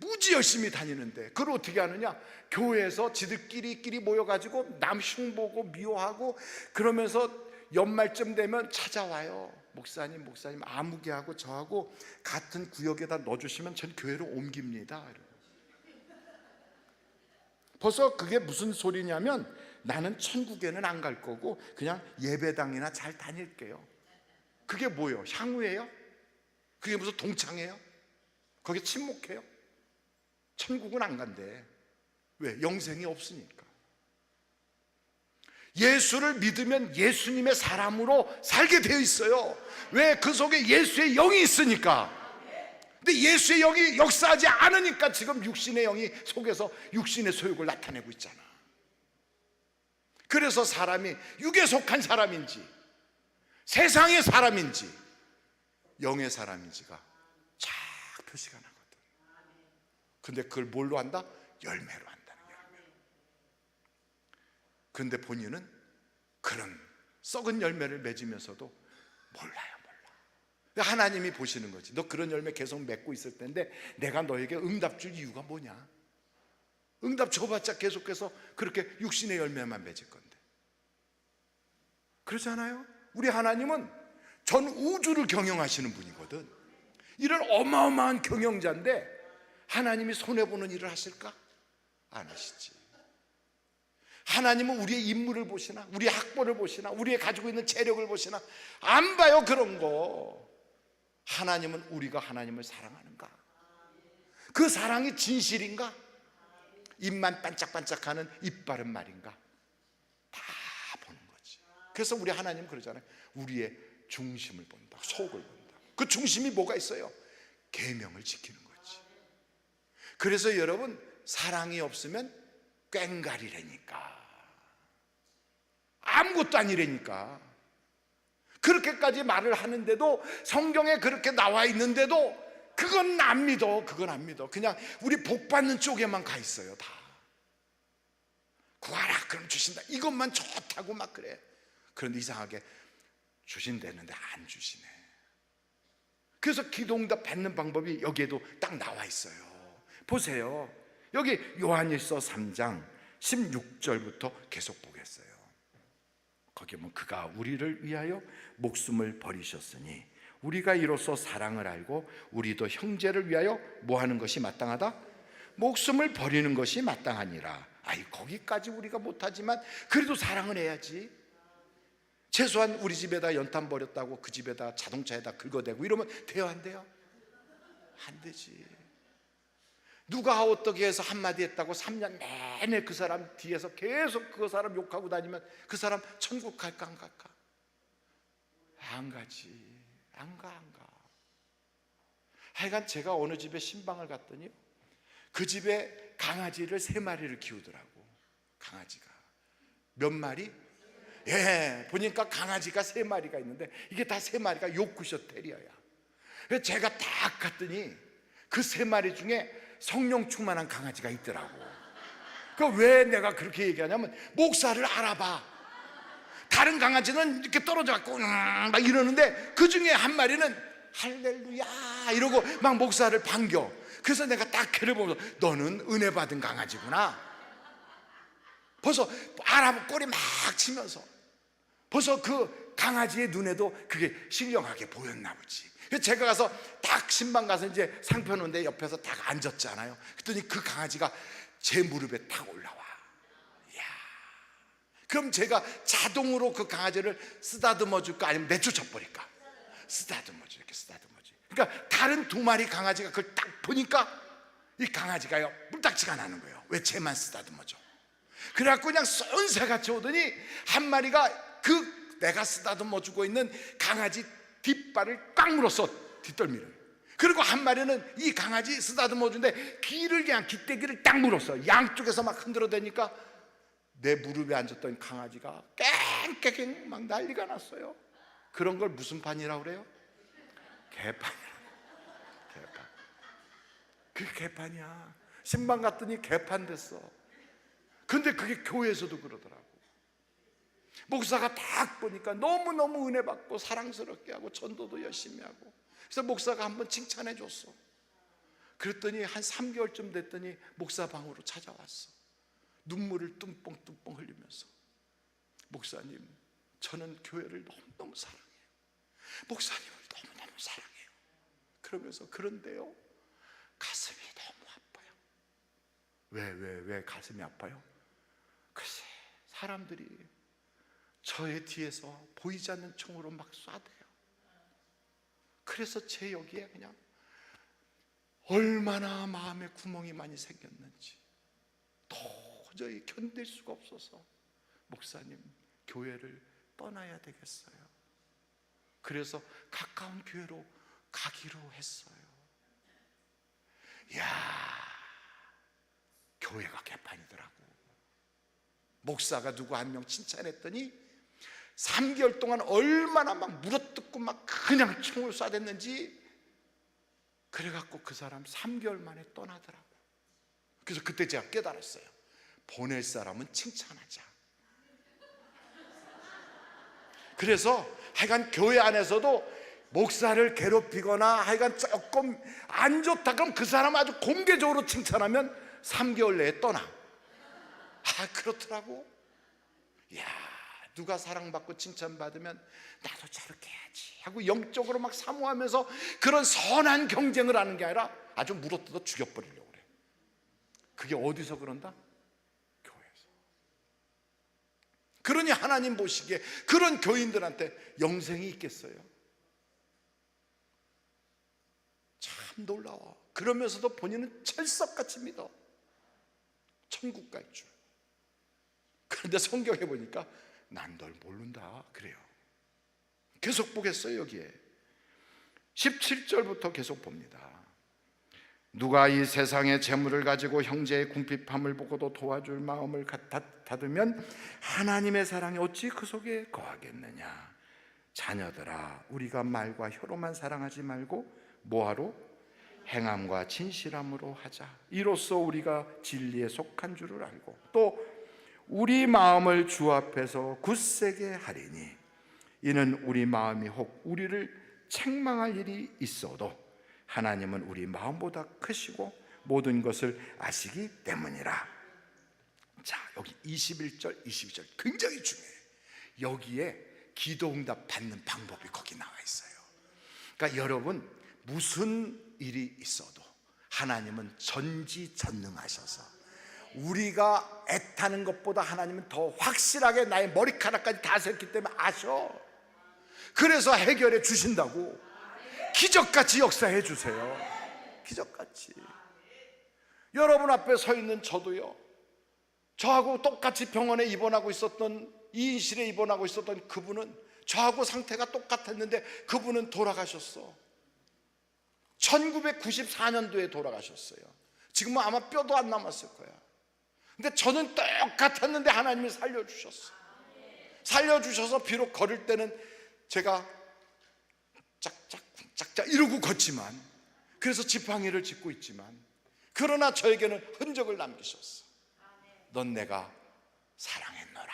무지 열심히 다니는데 그걸 어떻게 하느냐? 교회에서 지들끼리 모여가지고 남 흉보고 미워하고 그러면서 연말쯤 되면 찾아와요. 목사님 아무개하고 저하고 같은 구역에다 넣어주시면 전 교회로 옮깁니다. 벌써 그게 무슨 소리냐면 나는 천국에는 안 갈 거고 그냥 예배당이나 잘 다닐게요. 그게 뭐예요? 향후예요? 그게 무슨 동창회예요? 거기 침묵해요? 천국은 안 간대. 왜? 영생이 없으니까. 예수를 믿으면 예수님의 사람으로 살게 되어 있어요. 왜? 그 속에 예수의 영이 있으니까. 근데 예수의 영이 역사하지 않으니까 지금 육신의 영이 속에서 육신의 소욕을 나타내고 있잖아. 그래서 사람이 육에 속한 사람인지 세상의 사람인지 영의 사람인지가 쫙 표시가 나거든. 근데 그걸 뭘로 한다? 열매로 한다는 열매로. 근데 본인은 그런 썩은 열매를 맺으면서도 몰라요. 하나님이 보시는 거지. 너 그런 열매 계속 맺고 있을 텐데 내가 너에게 응답 줄 이유가 뭐냐? 응답 줘봤자 계속해서 그렇게 육신의 열매만 맺을 건데. 그렇지 않아요? 우리 하나님은 전 우주를 경영하시는 분이거든. 이런 어마어마한 경영자인데 하나님이 손해보는 일을 하실까? 안 하시지. 하나님은 우리의 인물을 보시나? 우리의 학벌을 보시나? 우리의 가지고 있는 재력을 보시나? 안 봐요 그런 거. 하나님은 우리가 하나님을 사랑하는가? 그 사랑이 진실인가? 입만 반짝반짝하는 입 바른 말인가? 다 보는 거지. 그래서 우리 하나님 그러잖아요. 우리의 중심을 본다, 속을 본다. 그 중심이 뭐가 있어요? 계명을 지키는 거지. 그래서 여러분 사랑이 없으면 꽹가리라니까. 아무것도 아니라니까. 그렇게까지 말을 하는데도 성경에 그렇게 나와 있는데도 그건 안 믿어. 그건 안 믿어. 그냥 우리 복 받는 쪽에만 가 있어요. 다 구하라 그럼 주신다 이것만 좋다고 막 그래. 그런데 이상하게 주신다는데 안 주시네. 그래서 기도응답 받는 방법이 여기에도 딱 나와 있어요. 보세요. 여기 요한일서 3장 16절부터 계속 보겠어요. 거기 보면 그가 우리를 위하여 목숨을 버리셨으니 우리가 이로써 사랑을 알고 우리도 형제를 위하여 뭐 하는 것이 마땅하다? 목숨을 버리는 것이 마땅하니라. 아이 거기까지 우리가 못하지만 그래도 사랑을 해야지. 최소한 우리 집에다 연탄 버렸다고 그 집에다 자동차에다 긁어대고 이러면 돼요 안 돼요? 안 되지. 누가 어떻게 해서 한마디 했다고 3년 내내 그 사람 뒤에서 계속 그 사람 욕하고 다니면 그 사람 천국 갈까 안 갈까? 안 가지. 안 가. 하여간 제가 어느 집에 신방을 갔더니 그 집에 강아지를 3마리를 키우더라고. 강아지가 몇 마리? 예, 보니까 강아지가 3마리가 있는데 이게 다 3마리가 요크셔 테리어야. 그래서 제가 딱 갔더니 그 3마리 중에 성령 충만한 강아지가 있더라고. 그 왜 내가 그렇게 얘기하냐면 목사를 알아봐. 다른 강아지는 이렇게 떨어져 갖고 막 이러는데 그 중에 한 마리는 할렐루야 이러고 막 목사를 반겨. 그래서 내가 딱 걔를 보면서 너는 은혜 받은 강아지구나. 벌써 알아보고 꼬리 막 치면서 벌써 그 강아지의 눈에도 그게 신령하게 보였나 보지. 그래서 제가 가서 딱 신방 가서 이제 상편 온데 옆에서 딱 앉았잖아요. 그랬더니 그 강아지가 제 무릎에 딱 올라와. 이야. 그럼 제가 자동으로 그 강아지를 쓰다듬어 줄까 아니면 내쫓아 버릴까? 쓰다듬어 줘. 이렇게 쓰다듬어 줘. 그러니까 다른 2마리 강아지가 그걸 딱 보니까 이 강아지가요 물딱지가 나는 거예요. 왜 쟤만 쓰다듬어 줘? 그래갖고 그냥 쏜새같이 오더니 한 마리가 그 내가 쓰다듬어 주고 있는 강아지 뒷발을 꽉 물었어. 뒷덜미를. 그리고 한 마리는 이 강아지 쓰다듬어 준데 귀를 그냥 깃대기를 딱 물었어. 양쪽에서 막 흔들어 대니까 내 무릎에 앉았던 강아지가 깽깽깽 막 난리가 났어요. 그런 걸 무슨 판이라고 그래요? 개판이라고. 개판. 그게 개판이야. 신방 갔더니 개판 됐어. 근데 그게 교회에서도 그러더라고. 목사가 딱 보니까 너무너무 은혜 받고 사랑스럽게 하고 전도도 열심히 하고, 그래서 목사가 한번 칭찬해 줬어. 그랬더니 한 3개월쯤 됐더니 목사 방으로 찾아왔어. 눈물을 뚱뻥뚱뻥 흘리면서, 목사님, 저는 교회를 너무너무 사랑해요. 목사님을 너무너무 사랑해요. 그러면서, 그런데요, 가슴이 너무 아파요. 왜 가슴이 아파요? 글쎄, 사람들이 저의 뒤에서 보이지 않는 총으로 막 쏴대요. 그래서 제 여기에 그냥 얼마나 마음에 구멍이 많이 생겼는지 도저히 견딜 수가 없어서, 목사님, 교회를 떠나야 되겠어요. 그래서 가까운 교회로 가기로 했어요. 이야, 교회가 개판이더라고. 목사가 누구 한 명 칭찬했더니 3개월 동안 얼마나 막 물어뜯고 막 그냥 총을 쏴댔는지, 그래갖고 그 사람 3개월 만에 떠나더라고. 그래서 그때 제가 깨달았어요. 보낼 사람은 칭찬하자. 그래서 하여간 교회 안에서도 목사를 괴롭히거나 하여간 조금 안 좋다 그럼 그 사람 아주 공개적으로 칭찬하면 3개월 내에 떠나. 그렇더라고. 이야, 누가 사랑받고 칭찬받으면 나도 저렇게 해야지 하고 영적으로 막 사모하면서 그런 선한 경쟁을 하는 게 아니라 아주 물어뜯어 죽여버리려고 그래. 그게 어디서 그런다? 교회에서. 그러니 하나님 보시기에 그런 교인들한테 영생이 있겠어요? 참 놀라워. 그러면서도 본인은 철석같이 믿어. 천국 갈 줄. 그런데 성경에 보니까 난 널 모른다 그래요. 계속 보겠어요. 여기에 17절부터 계속 봅니다. 누가 이 세상의 재물을 가지고 형제의 궁핍함을 보고도 도와줄 마음을 닫으면 하나님의 사랑이 어찌 그 속에 거하겠느냐. 자녀들아, 우리가 말과 혀로만 사랑하지 말고 뭐하러? 행함과 진실함으로 하자. 이로써 우리가 진리에 속한 줄을 알고 또 우리 마음을 주 앞에서 굳세게 하리니, 이는 우리 마음이 혹 우리를 책망할 일이 있어도 하나님은 우리 마음보다 크시고 모든 것을 아시기 때문이라. 자, 여기 21절 22절 굉장히 중요해요. 여기에 기도응답 받는 방법이 거기 나와 있어요. 그러니까 여러분, 무슨 일이 있어도 하나님은 전지전능하셔서 우리가 애타는 것보다 하나님은 더 확실하게 나의 머리카락까지 다 셌기 때문에 아셔. 그래서 해결해 주신다고. 기적같이 역사해 주세요. 기적같이. 여러분 앞에 서 있는 저도요, 저하고 똑같이 병원에 입원하고 있었던, 이인실에 입원하고 있었던 그분은 저하고 상태가 똑같았는데 그분은 돌아가셨어. 1994년도에 돌아가셨어요. 지금은 아마 뼈도 안 남았을 거야. 근데 저는 똑같았는데 하나님이 살려주셨어. 살려주셔서 비록 걸을 때는 제가 짝짝 이러고 걷지만, 그래서 지팡이를 짚고 있지만, 그러나 저에게는 흔적을 남기셨어. 넌 내가 사랑했노라.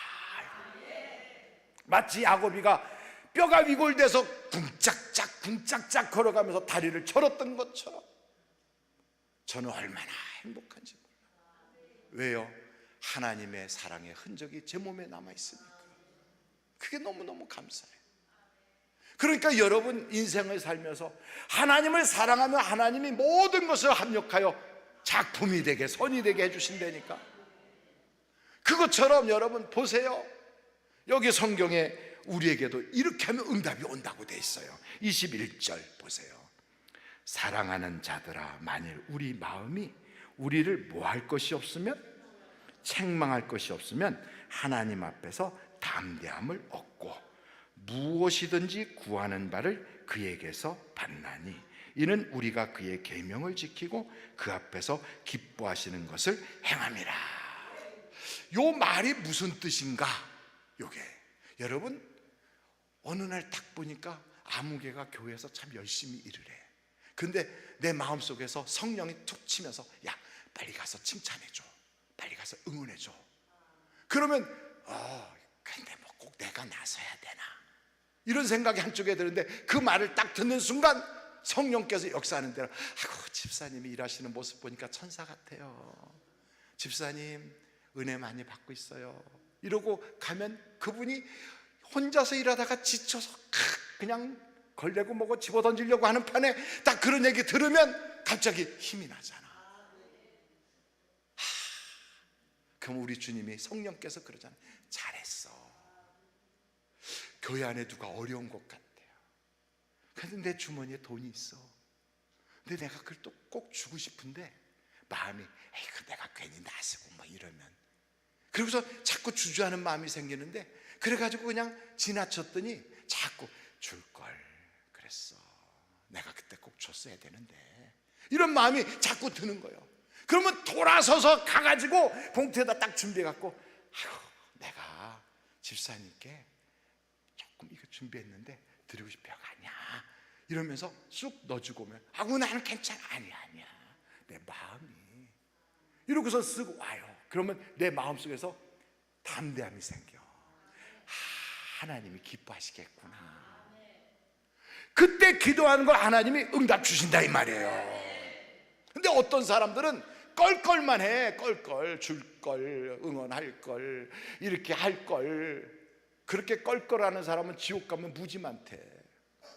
마치 야곱이가 뼈가 위골돼서 궁짝짝 걸어가면서 다리를 절었던 것처럼 저는 얼마나 행복한지 몰라요. 왜요? 하나님의 사랑의 흔적이 제 몸에 남아있으니까. 그게 너무너무 감사해요. 그러니까 여러분 인생을 살면서 하나님을 사랑하면 하나님이 모든 것을 합력하여 작품이 되게, 선이 되게 해주신다니까. 그것처럼 여러분 보세요. 여기 성경에 우리에게도 이렇게 하면 응답이 온다고 돼 있어요. 21절 보세요. 사랑하는 자들아, 만일 우리 마음이 우리를 뭐 할 것이 없으면, 책망할 것이 없으면 하나님 앞에서 담대함을 얻고 무엇이든지 구하는 바를 그에게서 받나니, 이는 우리가 그의 계명을 지키고 그 앞에서 기뻐하시는 것을 행함이라. 요 말이 무슨 뜻인가? 요게 여러분, 어느 날 딱 보니까 아무개가 교회에서 참 열심히 일을 해. 근데 내 마음속에서 성령이 툭 치면서, 야, 빨리 가서 칭찬해줘, 빨리 가서 응원해줘. 그러면 근데 뭐 꼭 내가 나서야 되나, 이런 생각이 한쪽에 드는데, 그 말을 딱 듣는 순간 성령께서 역사하는 대로, 아이고, 집사님이 일하시는 모습 보니까 천사 같아요, 집사님 은혜 많이 받고 있어요, 이러고 가면 그분이 혼자서 일하다가 지쳐서 그냥 걸레고 뭐고 집어던지려고 하는 판에 딱 그런 얘기 들으면 갑자기 힘이 나잖아. 그럼 우리 주님이, 성령께서 그러잖아요. 잘했어. 교회 안에 누가 어려운 것 같아요. 근데 내 주머니에 돈이 있어. 근데 내가 그걸 또 꼭 주고 싶은데 마음이, 에이, 그 내가 괜히 나서고 뭐 이러면, 그러고서 자꾸 주저하는 마음이 생기는데, 그래가지고 그냥 지나쳤더니 자꾸 줄 걸 그랬어, 내가 그때 꼭 줬어야 되는데, 이런 마음이 자꾸 드는 거예요. 그러면 돌아서서 가가지고 봉투에다 딱 준비해갖고, 아이고, 내가 집사님께 조금 이거 준비했는데 드리고 싶어요, 아니야, 이러면서 쑥 넣어주고 오면, 아이고, 나는 괜찮아, 아니야 내 마음이, 이러고서 쓰고 와요. 그러면 내 마음속에서 담대함이 생겨. 하나님이 기뻐하시겠구나. 그때 기도하는 걸 하나님이 응답 주신다, 이 말이에요. 근데 어떤 사람들은 껄껄만 해. 껄껄, 줄걸, 응원할걸, 이렇게 할걸. 그렇게 껄껄하는 사람은 지옥 가면 무지 많대.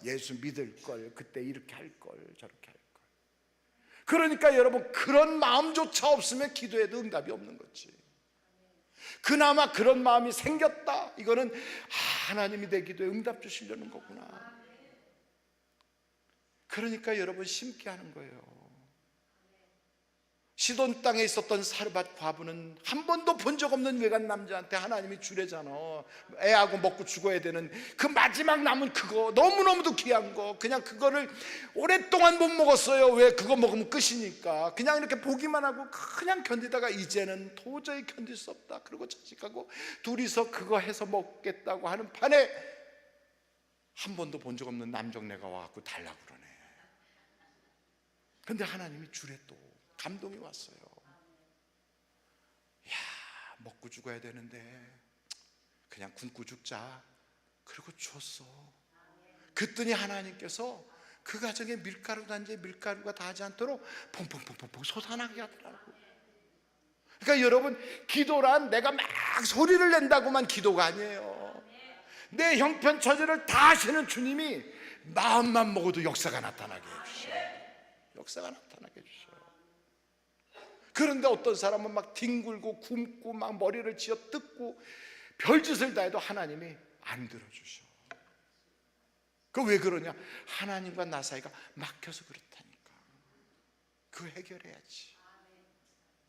예수 믿을걸, 그때 이렇게 할걸, 저렇게 할걸. 그러니까 여러분, 그런 마음조차 없으면 기도해도 응답이 없는 거지. 그나마 그런 마음이 생겼다, 이거는 하나님이 내 기도에 응답 주시려는 거구나. 그러니까 여러분, 심게 하는 거예요. 시돈 땅에 있었던 사르밧 과부는 한 번도 본 적 없는 외간 남자한테 하나님이 주래잖아. 애하고 먹고 죽어야 되는 그 마지막 남은 그거, 너무너무도 귀한 거, 그냥 그거를 오랫동안 못 먹었어요. 왜? 그거 먹으면 끝이니까. 그냥 이렇게 보기만 하고 그냥 견디다가 이제는 도저히 견딜 수 없다, 그리고 자식하고 둘이서 그거 해서 먹겠다고 하는 판에 한 번도 본 적 없는 남정네가 와갖고 달라고 그러네. 근데 하나님이 주래. 또 감동이 왔어요. 야, 먹고 죽어야 되는데 그냥 굶고 죽자, 그리고 줬어. 그랬더니 하나님께서 그 가정에 밀가루 단지에 밀가루가 닿지 않도록 퐁퐁퐁퐁 솟아나게 하더라고. 그러니까 여러분, 기도란 내가 막 소리를 낸다고만 기도가 아니에요. 내 형편처지를 다 아시는 주님이 마음만 먹어도 역사가 나타나게 해주셔요. 역사가 나타나게 해주셔요. 그런데 어떤 사람은 막 뒹굴고 굶고 막 머리를 쥐어 뜯고 별짓을 다 해도 하나님이 안 들어주셔. 그 왜 그러냐? 하나님과 나 사이가 막혀서 그렇다니까. 그거 해결해야지.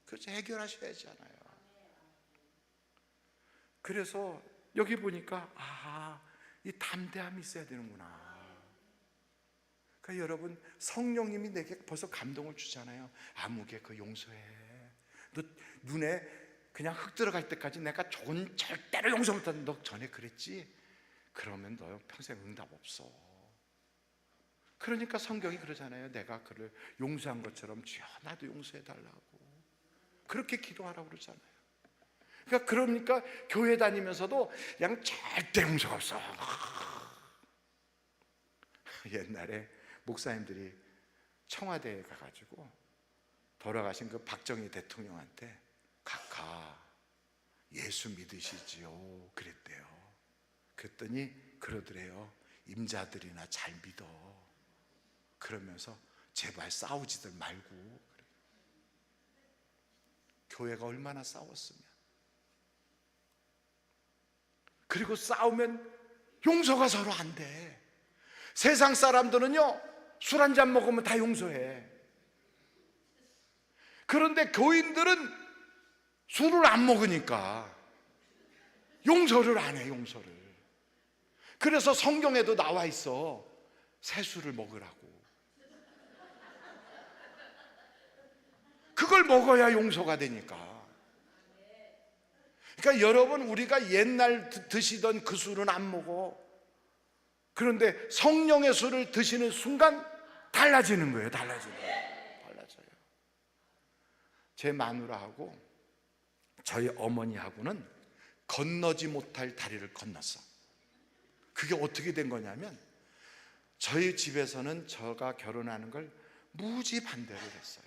그렇죠, 해결하셔야잖아요. 그래서 여기 보니까 이 담대함이 있어야 되는구나. 그러니까 여러분, 성령님이 내게 벌써 감동을 주잖아요. 아무개 그 용서해. 너 눈에 그냥 흙 들어갈 때까지 내가 절대로 용서 못한다, 너 전에 그랬지? 그러면 너 평생 응답 없어. 그러니까 성경이 그러잖아요. 내가 그를 용서한 것처럼 주여 나도 용서해 달라고. 그렇게 기도하라고 그러잖아요. 그러니까 교회 다니면서도 그냥 절대 용서가 없어. 옛날에 목사님들이 청와대에 가가지고 돌아가신 그 박정희 대통령한테 각하 예수 믿으시지요? 그랬대요. 그랬더니 그러더래요. 임자들이나 잘 믿어. 그러면서 제발 싸우지들 말고. 교회가 얼마나 싸웠으면. 그리고 싸우면 용서가 서로 안 돼. 세상 사람들은요, 술 한 잔 먹으면 다 용서해. 그런데 교인들은 술을 안 먹으니까 용서를 안 해, 용서를. 그래서 성경에도 나와 있어. 새술을 먹으라고. 그걸 먹어야 용서가 되니까. 그러니까 여러분, 우리가 옛날 드시던 그 술은 안 먹어. 그런데 성령의 술을 드시는 순간 달라지는 거예요. 달라져요. 제 마누라하고 저희 어머니하고는 건너지 못할 다리를 건넜어. 그게 어떻게 된 거냐면, 저희 집에서는 제가 결혼하는 걸 무지 반대를 했어요.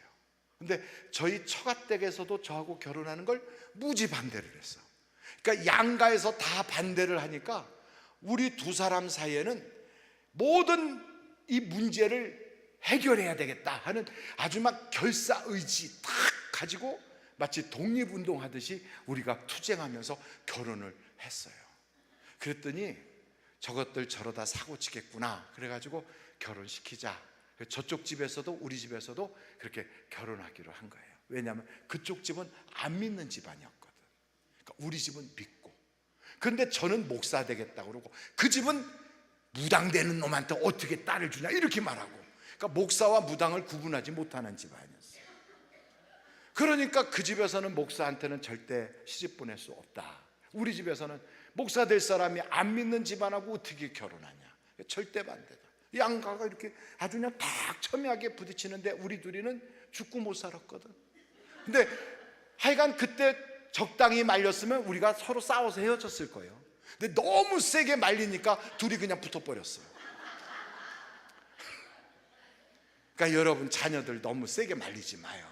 근데 저희 처가댁에서도 저하고 결혼하는 걸 무지 반대를 했어. 그러니까 양가에서 다 반대를 하니까 우리 두 사람 사이에는 모든 이 문제를 해결해야 되겠다 하는 아주 막 결사의지 딱 가지고 마치 독립운동하듯이 우리가 투쟁하면서 결혼을 했어요. 그랬더니 저것들 저러다 사고 치겠구나, 그래가지고 결혼시키자. 저쪽 집에서도 우리 집에서도 그렇게 결혼하기로 한 거예요. 왜냐하면 그쪽 집은 안 믿는 집안이었거든. 그러니까 우리 집은 믿고, 근데 저는 목사 되겠다고 그러고 그 집은 무당되는 놈한테 어떻게 딸을 주냐 이렇게 말하고, 그러니까 목사와 무당을 구분하지 못하는 집안이었어요. 그러니까 그 집에서는 목사한테는 절대 시집 보낼 수 없다. 우리 집에서는 목사 될 사람이 안 믿는 집안하고 어떻게 결혼하냐, 절대 반대다. 양가가 이렇게 아주 그냥 딱 첨예하게 부딪히는데 우리 둘이는 죽고 못 살았거든. 근데 하여간 그때 적당히 말렸으면 우리가 서로 싸워서 헤어졌을 거예요. 근데 너무 세게 말리니까 둘이 그냥 붙어버렸어요. 그러니까 여러분, 자녀들 너무 세게 말리지 마요.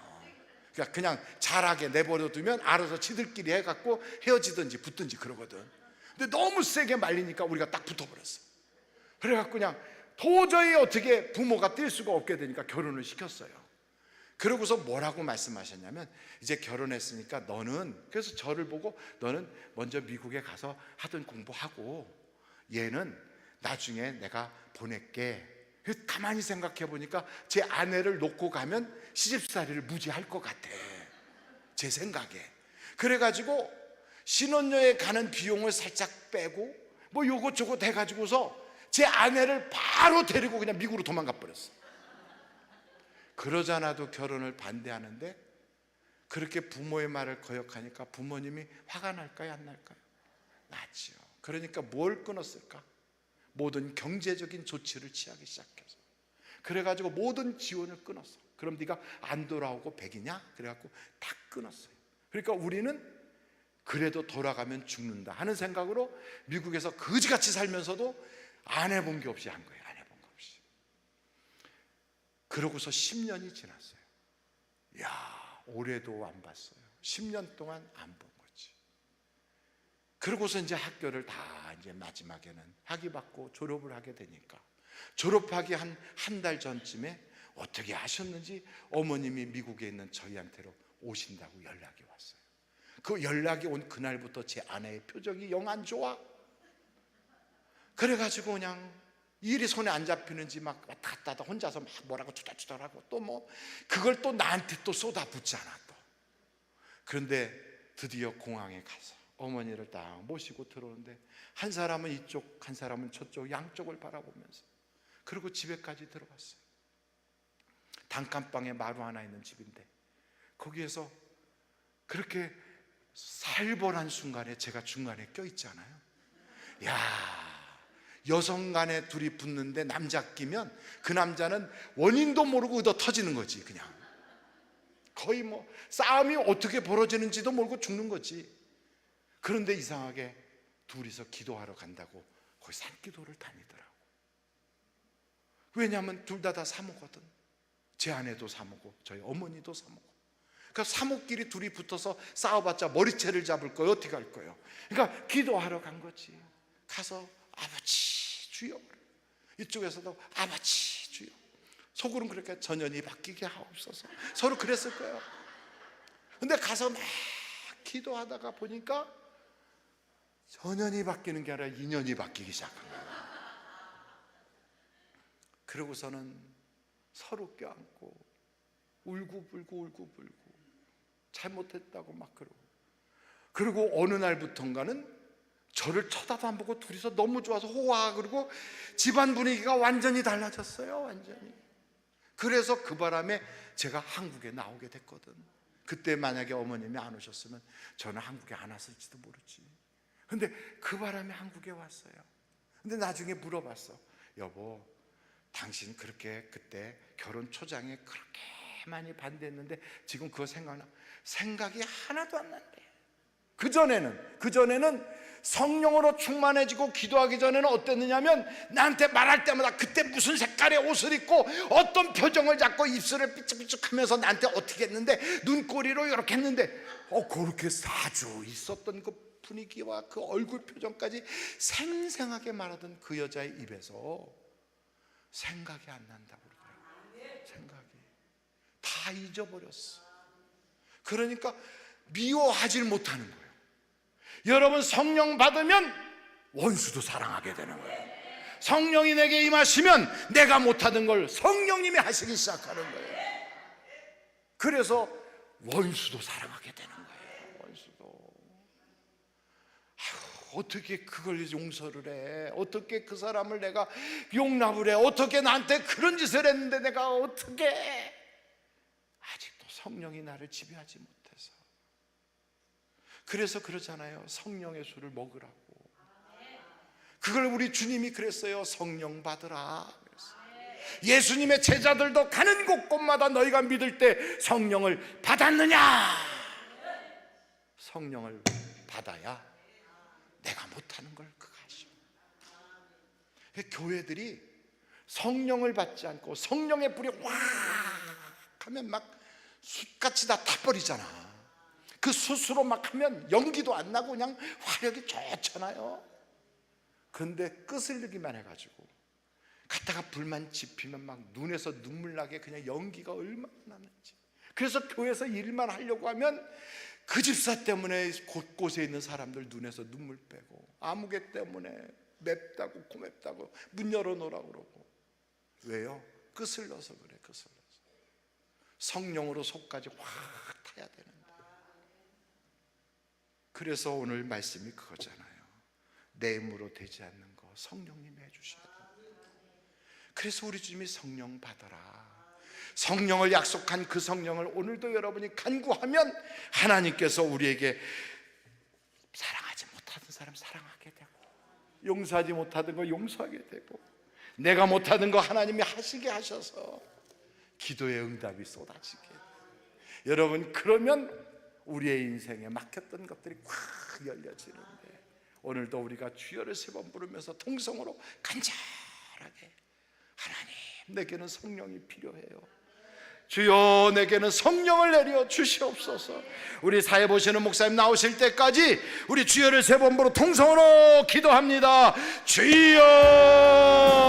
그러니까 그냥 잘하게 내버려 두면 알아서 지들끼리 해갖고 헤어지든지 붙든지 그러거든. 근데 너무 세게 말리니까 우리가 딱 붙어버렸어. 그래갖고 그냥 도저히 어떻게 부모가 뛸 수가 없게 되니까 결혼을 시켰어요. 그러고서 뭐라고 말씀하셨냐면, 이제 결혼했으니까 너는, 그래서 저를 보고 너는 먼저 미국에 가서 하던 공부하고 얘는 나중에 내가 보낼게. 가만히 생각해 보니까 제 아내를 놓고 가면 시집살이를 무지할 것 같아, 제 생각에. 그래가지고 신혼여행 가는 비용을 살짝 빼고 뭐 요것 저것 해가지고서 제 아내를 바로 데리고 그냥 미국으로 도망가 버렸어. 그러잖아도 결혼을 반대하는데 그렇게 부모의 말을 거역하니까 부모님이 화가 날까요, 안 날까요? 나지요. 그러니까 뭘 끊었을까? 모든 경제적인 조치를 취하기 시작해서, 그래가지고 모든 지원을 끊었어. 그럼 네가 안 돌아오고 백이냐? 그래갖고 다 끊었어요. 그러니까 우리는 그래도 돌아가면 죽는다 하는 생각으로 미국에서 거지같이 살면서도 안 해본 게 없이 한 거예요. 안 해본 게 없이. 그러고서 10년이 지났어요. 야, 올해도 안 봤어요. 10년 동안 안 본 거지. 그러고서 이제 학교를 다 이제 마지막에는 학위 받고 졸업을 하게 되니까, 졸업하기 한 달 전쯤에 어떻게 하셨는지 어머님이 미국에 있는 저희한테로 오신다고 연락이 왔어요. 그 연락이 온 그날부터 제 아내의 표정이 영 안 좋아. 그래가지고 그냥 일이 손에 안 잡히는지 막 왔다 갔다 하다 혼자서 막 뭐라고 투덜투덜하고, 또 뭐 그걸 또 나한테 또 쏟아붓잖아 또. 그런데 드디어 공항에 가서 어머니를 딱 모시고 들어오는데, 한 사람은 이쪽 한 사람은 저쪽 양쪽을 바라보면서, 그리고 집에까지 들어갔어요. 단칸방에 마루 하나 있는 집인데 거기에서 그렇게 살벌한 순간에 제가 중간에 껴있잖아요. 야, 여성 간에 둘이 붙는데 남자 끼면 그 남자는 원인도 모르고 얻어 터지는 거지. 그냥 거의 뭐 싸움이 어떻게 벌어지는지도 모르고 죽는 거지. 그런데 이상하게 둘이서 기도하러 간다고 거기 산기도를 다니더라고. 왜냐하면 둘 다 사모거든. 제 아내도 사모고 저희 어머니도 사모고. 그러니까 사모끼리 둘이 붙어서 싸워봤자 머리채를 잡을 거예요. 어떻게 할 거예요? 그러니까 기도하러 간 거지. 가서 아버지 주여, 이쪽에서도 아버지 주여. 속으로는 그렇게 전연이 바뀌게 하옵소서. 서로 그랬을 거예요. 근데 가서 막 기도하다가 보니까 전연이 바뀌는 게 아니라 인연이 바뀌기 시작한 거예요. 그러고서는 서로 껴안고 울고불고 잘못했다고 막 그러고, 그리고 어느 날부턴가는 저를 쳐다도 안 보고 둘이서 너무 좋아서 호화, 그리고 집안 분위기가 완전히 달라졌어요. 완전히. 그래서 그 바람에 제가 한국에 나오게 됐거든. 그때 만약에 어머님이 안 오셨으면 저는 한국에 안 왔을지도 모르지. 근데 그 바람에 한국에 왔어요. 근데 나중에 물어봤어. 여보, 당신 그렇게 그때 결혼 초장에 그렇게 많이 반대했는데 지금 그거 생각나? 생각이 하나도 안 난대. 그전에는 성령으로 충만해지고 기도하기 전에는 어땠느냐면 나한테 말할 때마다 그때 무슨 색깔의 옷을 입고 어떤 표정을 잡고 입술을 삐죽삐죽하면서 나한테 어떻게 했는데 눈꼬리로 이렇게 했는데 그렇게 자주 있었던 그 분위기와 그 얼굴 표정까지 생생하게 말하던 그 여자의 입에서 생각이 안 난다고 그러더라고요. 생각이 다 잊어버렸어. 그러니까 미워하질 못하는 거예요. 여러분, 성령 받으면 원수도 사랑하게 되는 거예요. 성령이 내게 임하시면 내가 못하던 걸 성령님이 하시기 시작하는 거예요. 그래서 원수도 사랑하게 되는 거예요. 원수도. 어떻게 그걸 용서를 해? 어떻게 그 사람을 내가 용납을 해? 어떻게 나한테 그런 짓을 했는데 내가 어떻게 해? 아직도 성령이 나를 지배하지 못해서. 그래서 그러잖아요. 성령의 술을 먹으라고. 그걸 우리 주님이 그랬어요. 성령 받으라. 예수님의 제자들도 가는 곳곳마다 너희가 믿을 때 성령을 받았느냐? 성령을 받아야 내가 못하는 걸 그가 하셔. 교회들이 성령을 받지 않고 성령의 불이 확 하면 막 숯같이 다 타버리잖아. 그 숯으로 막 하면 연기도 안 나고 그냥 화력이 좋잖아요. 그런데 끄슬리기만 해가지고 갖다가 불만 지피면 막 눈에서 눈물 나게 그냥 연기가 얼마나 나는지. 그래서 교회에서 일만 하려고 하면 그 집사 때문에 곳곳에 있는 사람들 눈에서 눈물 빼고, 아무개 때문에 맵다고 고맵다고 문 열어놓으라고 그러고. 왜요? 끄슬러서 그래. 끄슬러서. 성령으로 속까지 확 타야 되는데. 그래서 오늘 말씀이 그거잖아요. 내 힘으로 되지 않는 거 성령님이 해주셔야 돼요. 그래서 우리 주님이 성령 받아라. 성령을 약속한 그 성령을 오늘도 여러분이 간구하면 하나님께서 우리에게 사랑하지 못하던 사람 사랑하게 되고, 용서하지 못하던 거 용서하게 되고, 내가 못하던 거 하나님이 하시게 하셔서 기도의 응답이 쏟아지게 돼요. 여러분, 그러면 우리의 인생에 막혔던 것들이 꽉 열려지는데, 오늘도 우리가 주여를 세 번 부르면서 통성으로 간절하게, 하나님, 내게는 성령이 필요해요. 주여, 내게는 성령을 내려 주시옵소서. 우리 사회 보시는 목사님 나오실 때까지 우리 주여를 세 번 부르 통성으로 기도합니다. 주여.